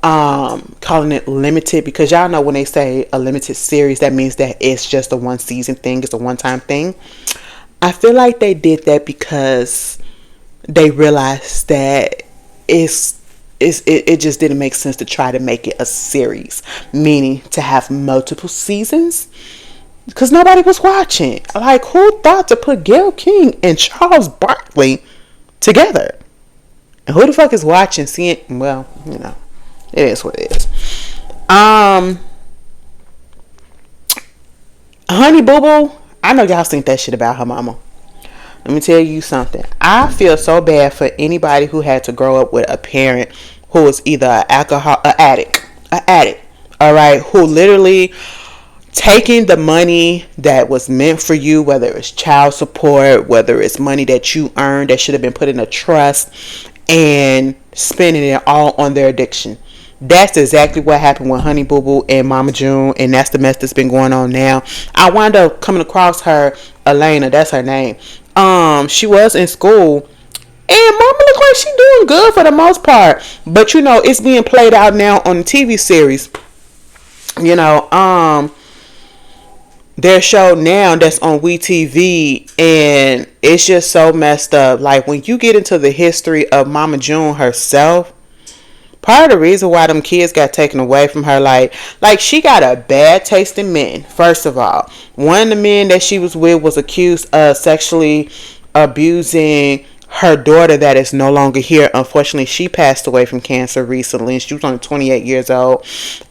calling it limited because y'all know when they say a limited series, that means that it's just a one season thing. It's a one time thing. I feel like they did that because they realized that it just didn't make sense to try to make it a series, meaning to have multiple seasons, because nobody was watching. Like, who thought to put Gayle King and Charles Barkley together? And who the fuck is watching? Seeing? Well, it is what it is. Honey Boo Boo, I know y'all seen that shit about her mama. Let me tell you something. I feel so bad for anybody who had to grow up with a parent who was either an addict, all right, who literally taking the money that was meant for you, whether it's child support, whether it's money that you earned that should have been put in a trust, and spending it all on their addiction. That's exactly what happened with Honey Boo Boo and Mama June, and that's the mess that's been going on now. I wound up coming across her, Elena, that's her name. She was in school, and Mama look like she doing good for the most part. But it's being played out now on the TV series. Their show now that's on WeTV, and it's just so messed up. Like, when you get into the history of Mama June herself, part of the reason why them kids got taken away from her, like she got a bad taste in men. First of all, one of the men that she was with was accused of sexually abusing her daughter that is no longer here. Unfortunately, she passed away from cancer recently, and she was only 28 years old.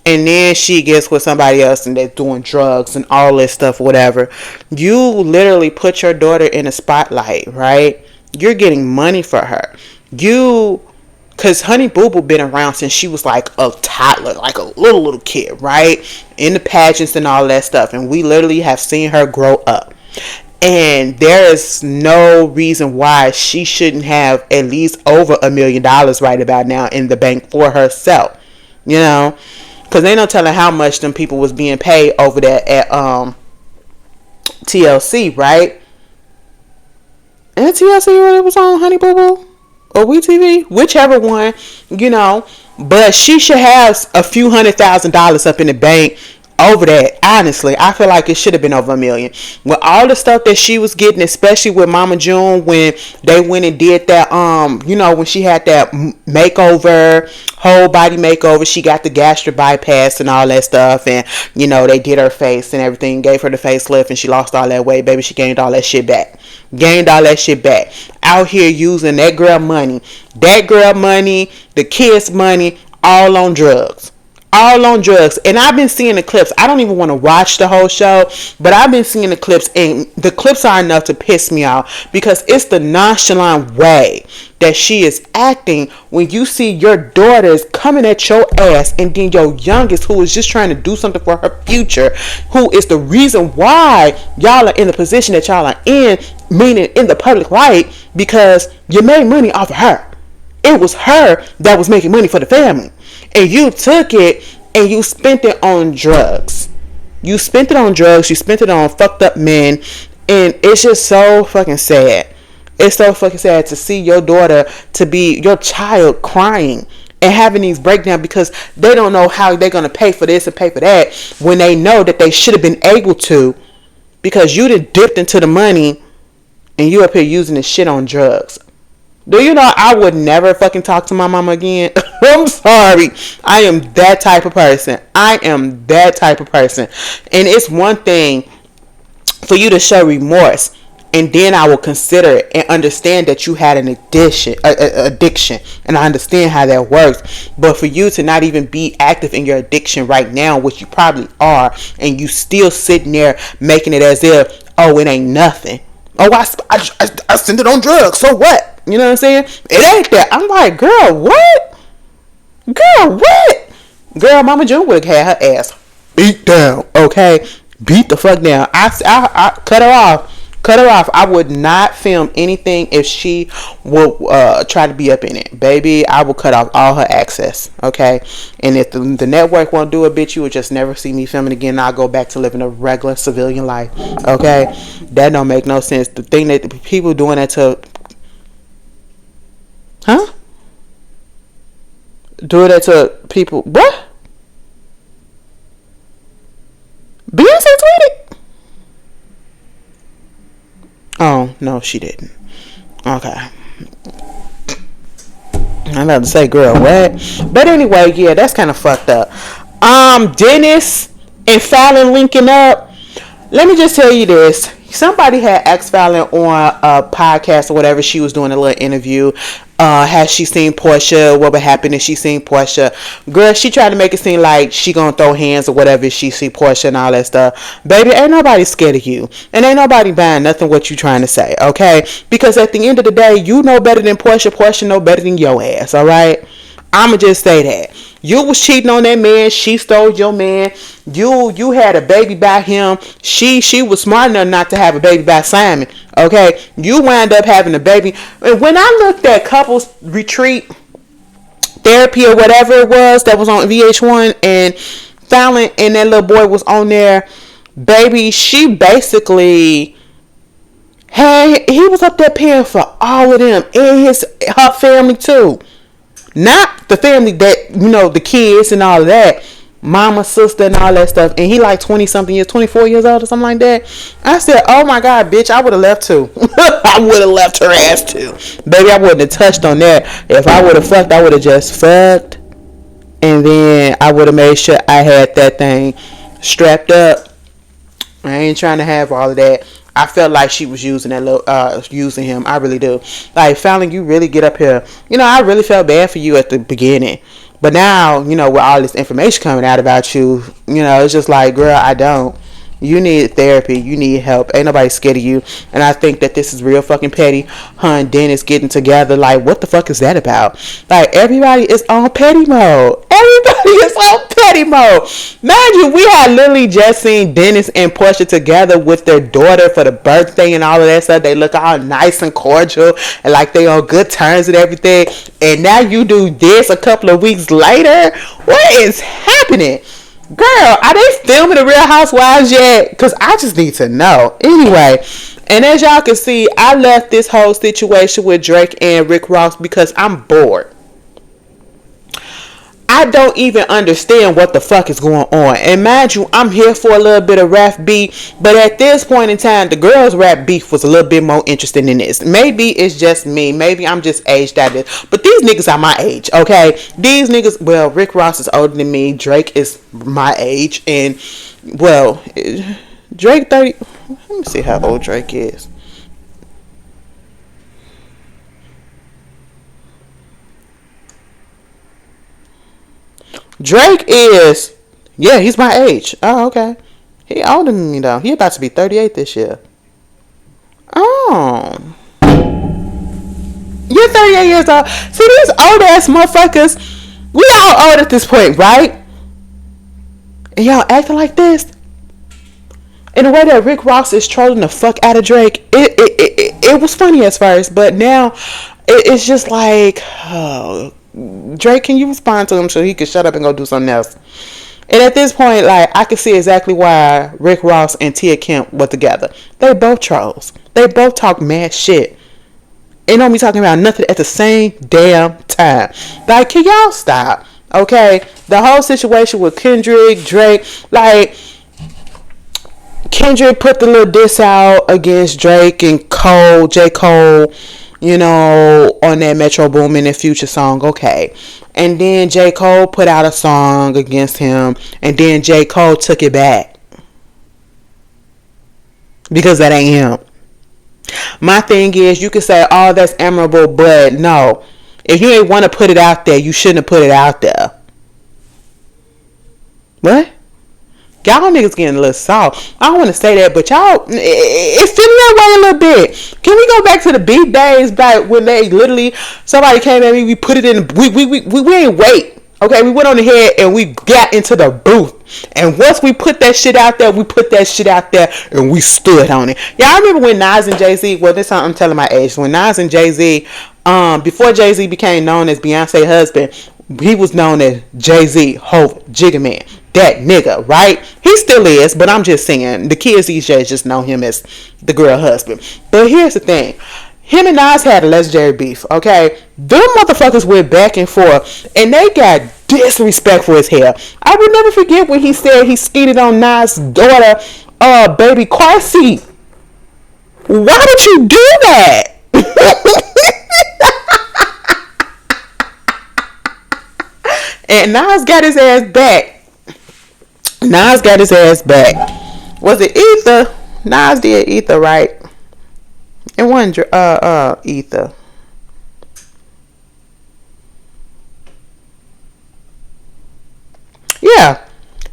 And then she gets with somebody else, and they're doing drugs and all this stuff, whatever. You literally put your daughter in a spotlight, right? You're getting money for her. You Cause Honey Boo Boo been around since she was like a toddler, like a little kid, right? In the pageants and all that stuff. And we literally have seen her grow up. And there is no reason why she shouldn't have at least over $1 million right about now in the bank for herself. You know? Cause ain't no telling how much them people was being paid over there at TLC, right? And TLC really was on Honey Boo Boo? Or WeTV, whichever one, you know. But she should have a few $100,000 up in the bank over that. Honestly, I feel like it should have been over $1 million. With all the stuff that she was getting, especially with Mama June, when they went and did that, you know, when she had that makeover, whole body makeover, she got the gastric bypass and all that stuff, and you know, they did her face and everything, gave her the facelift, and she lost all that weight. Baby, she gained all that shit back. Out here using that girl money, the kids' money, all on drugs. And I've been seeing the clips. I don't even want to watch the whole show, but I've been seeing the clips, and the clips are enough to piss me off, because it's the nonchalant way that she is acting when you see your daughters coming at your ass, and then your youngest, who is just trying to do something for her future, who is the reason why y'all are in the position that y'all are in, meaning in the public light, because you made money off of her. It was her that was making money for the family. And you took it and you spent it on drugs. You spent it on fucked up men. And it's just so fucking sad. It's so fucking sad to see your daughter, to be your child, crying and having these breakdowns because they don't know how they're going to pay for this and pay for that, when they know that they should have been able to, because you done dipped into the money and you up here using this shit on drugs. Do you know I would never fucking talk to my mama again? I'm sorry. I am that type of person. And it's one thing for you to show remorse, and then I will consider it and understand that you had an addiction, and I understand how that works. But for you to not even be active in your addiction right now, which you probably are, and you still sitting there making it as if, oh, it ain't nothing. Oh, I sent it on drugs. So what? You know what I'm saying? It ain't that. I'm like, girl, what? Girl, Mama June would have had her ass beat down. Okay, beat the fuck down. I cut her off. I would not film anything if she would try to be up in it. Baby, I will cut off all her access. Okay? And if the network won't do it, bitch, you would just never see me filming again. I'll go back to living a regular civilian life. Okay? That don't make no sense. The thing that people doing that to... Huh? Doing that to people... What? Beyonce tweeted? Oh, no, she didn't. Okay. I'm about to say, girl, what? But anyway, yeah, that's kind of fucked up. Dennis and Fallon linking up. Let me just tell you this. Somebody had asked Fallon on a podcast or whatever. She was doing a little interview. Has she seen Portia? What would happen if she seen Portia? Girl, she tried to make it seem like she gonna throw hands or whatever if she see Portia and all that stuff. Baby, ain't nobody scared of you. And ain't nobody buying nothing what you trying to say, okay? Because at the end of the day, you know better than Portia. Portia know better than your ass, alright? I'ma just say that. You was cheating on that man. She stole your man. You had a baby by him. She was smart enough not to have a baby by Simon. Okay? You wound up having a baby. And when I looked at couples retreat therapy or whatever it was that was on VH1, and Fallon and that little boy was on there, baby, she basically he was up there paying for all of them and her family too. Not the family that, you know, the kids and all of that. Mama, sister, and all that stuff. And he like 20-something years, 24 years old or something like that. I said, oh my God, bitch, I would have left too. I would have left her ass too. Baby, I wouldn't have touched on that. If I would have fucked, I would have just fucked. And then I would have made sure I had that thing strapped up. I ain't trying to have all of that. I felt like she was using using him. I really do. Like, Fallon, you really get up here. You know, I really felt bad for you at the beginning. But now, you know, with all this information coming out about you, you know, it's just like, girl, I don't. You need therapy. You need help. Ain't nobody scared of you. And I think that this is real fucking petty. Her and Dennis getting together. Like, what the fuck is that about? Like, everybody is on petty mode. Everybody is on petty mode. Mind you, we had literally just seen Dennis and Portia together with their daughter for the birthday and all of that stuff. They look all nice and cordial and like they on good terms and everything. And now you do this a couple of weeks later. What is happening? Girl, are they filming the Real Housewives yet? Because I just need to know. Anyway, and as y'all can see, I left this whole situation with Drake and Rick Ross because I'm bored. I don't even understand what the fuck is going on. And mind you, I'm here for a little bit of rap beef. But at this point in time, the girls' rap beef was a little bit more interesting than this. Maybe it's just me. Maybe I'm just aged out of this. But these niggas are my age, okay? These niggas, well, Rick Ross is older than me. Drake is my age. And, well, Drake 30. Let me see how old Drake is. Drake is, yeah, he's my age. Oh, okay. He older than me though. He about to be 38 this year. Oh, you're 38 years old. See, these old ass motherfuckers, we all old at this point, right? And y'all acting like this. In the way that Rick Ross is trolling the fuck out of Drake, it was funny at first, but now it's just like, oh, Drake, can you respond to him so he can shut up and go do something else? And at this point, like, I can see exactly why Rick Ross and Tia Kemp were together. They both trolls. They both talk mad shit. And don't be talking about nothing at the same damn time. Like, can y'all stop? Okay? The whole situation with Kendrick, Drake, like, Kendrick put the little diss out against Drake and Cole, J. Cole, you know, on that Metro Boomin and Future song, okay. And then J. Cole put out a song against him, and then J. Cole took it back. Because that ain't him. My thing is, you can say, oh, that's admirable, but no. If you ain't want to put it out there, you shouldn't have put it out there. What? Y'all niggas getting a little soft. I don't want to say that, but y'all, it's feeling that way a little bit. Can we go back to the beat days back when they literally, somebody came at me, we put it in, we ain't wait. Okay, we went on ahead and we got into the booth. And once we put that shit out there, we put that shit out there and we stood on it. Y'all remember when Nas and Jay-Z, well, this time I'm telling my age, when Nas and Jay-Z, before Jay-Z became known as Beyonce's husband, he was known as Jay-Z, Hov, Jigga Man. That nigga, right? He still is, but I'm just saying, the kids these days just know him as the girl husband. But here's the thing. Him and Nas had a legendary beef, okay? Them motherfuckers went back and forth, and they got disrespectful as hell. I will never forget when he said he skeeted on Nas' daughter, baby car seat. Why would you do that? And Nas got his ass back. Nas got his ass back. Was it Ether? Nas did Ether, right? It wasn't Ether. Yeah.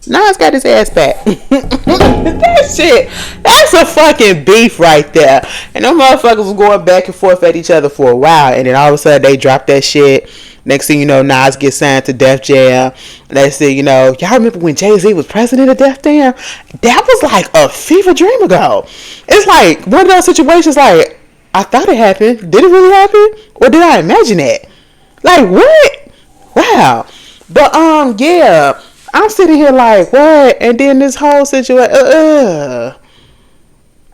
Nas got his ass back. That shit, that's a fucking beef right there. And them motherfuckers was going back and forth at each other for a while. And then all of a sudden they dropped that shit. Next thing you know, Nas gets signed to Def Jam. Next thing you know, y'all remember when Jay-Z was president of Def Jam? That was like a fever dream ago. It's like one of those situations like, I thought it happened. Did it really happen? Or did I imagine it? Like, what? Wow. But, yeah. I'm sitting here like, what? And then this whole situation, oh,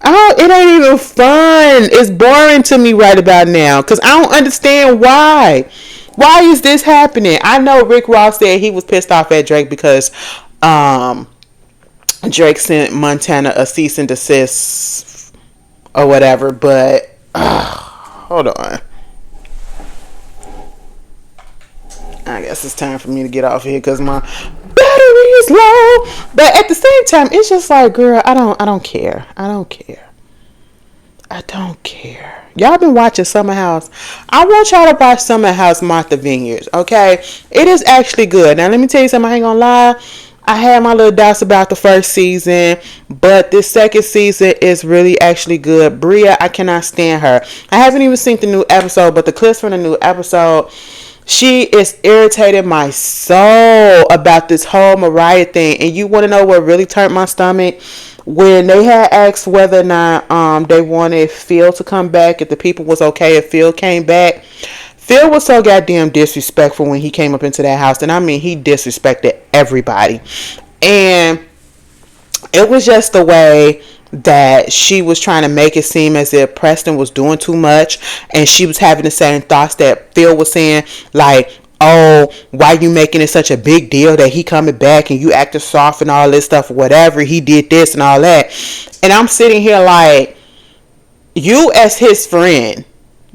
it ain't even fun. It's boring to me right about now. Because I don't understand why. Why is this happening? I know Rick Ross said he was pissed off at Drake because Drake sent Montana a cease and desist or whatever. But, hold on. I guess it's time for me to get off here because my battery is low. But at the same time, it's just like, girl, I don't care. I don't care. Y'all been watching Summer House. I want y'all to watch Summer House Martha Vineyards, okay? It is actually good. Now, let me tell you something. I ain't gonna lie. I had my little doubts about the first season, but this second season is really actually good. Bria, I cannot stand her. I haven't even seen the new episode, but the clips from the new episode, she is irritating my soul about this whole Mariah thing. And you want to know what really turned my stomach? When they had asked whether or not they wanted Phil to come back, if the people was okay if Phil came back. Phil was so goddamn disrespectful when he came up into that house. And I mean, he disrespected everybody. And it was just the way that she was trying to make it seem as if Preston was doing too much. And she was having the same thoughts that Phil was saying. Like, oh, why you making it such a big deal that he coming back and you acting soft and all this stuff, whatever, he did this and all that. And I'm sitting here like, you as his friend,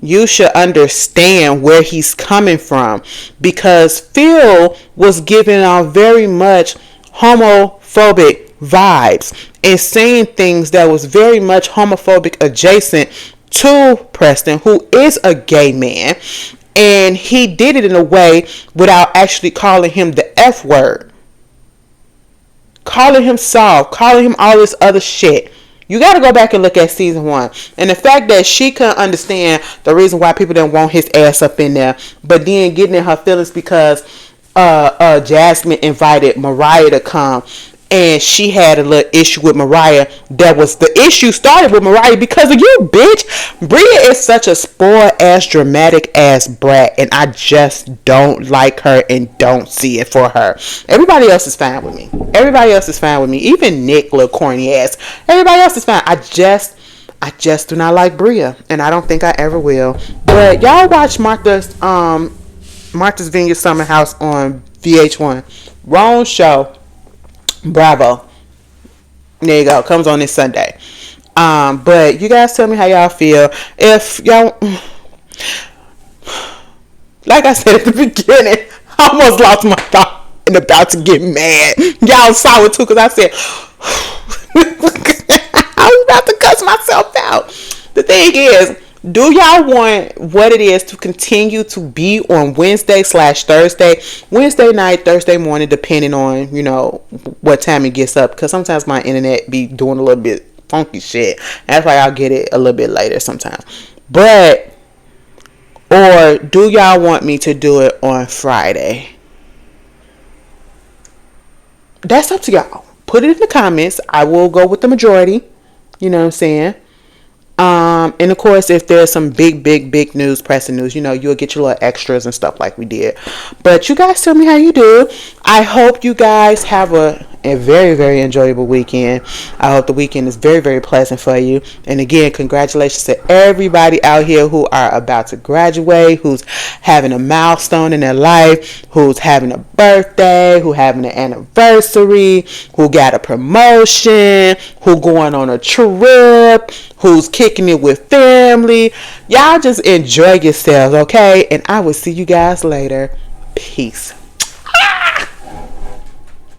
you should understand where he's coming from, because Phil was giving off very much homophobic vibes and saying things that was very much homophobic adjacent to Preston, who is a gay man. And he did it in a way without actually calling him the F word. Calling him soft. Calling him all this other shit. You got to go back and look at season 1. And the fact that she couldn't understand the reason why people didn't want his ass up in there. But then getting in her feelings because Jasmine invited Mariah to come. And she had a little issue with Mariah. That was the issue started with Mariah because of you, bitch. Bria is such a spoiled ass, dramatic ass brat. And I just don't like her and don't see it for her. Everybody else is fine with me. Everybody else is fine with me. Even Nick, little corny ass. Everybody else is fine. I just do not like Bria. And I don't think I ever will. But y'all watch Martha's Vineyard Summer House on VH1. Wrong show. Bravo. There you go. Comes on this Sunday. But you guys tell me how y'all feel. If y'all, like I said at the beginning, I almost lost my thought and about to get mad. Y'all saw it too, because I said I was about to cuss myself out. The thing is, do y'all want what it is to continue to be on Wednesday/Thursday? Wednesday night, Thursday morning, depending on, what time it gets up. Because sometimes my internet be doing a little bit funky shit. That's why I'll get it a little bit later sometimes. Or do y'all want me to do it on Friday? That's up to y'all. Put it in the comments. I will go with the majority. You know what I'm saying? And of course, if there's some big news, pressing news, you'll get your little extras and stuff like we did. But you guys tell me how you do. I hope you guys have a very, very enjoyable weekend. I hope the weekend is very, very pleasant for you. And again, congratulations to everybody out here who are about to graduate, who's having a milestone in their life, who's having a birthday, who having an anniversary, who got a promotion, who going on a trip, who's kicking it with family. Y'all just enjoy yourselves, okay? And I will see you guys later. Peace.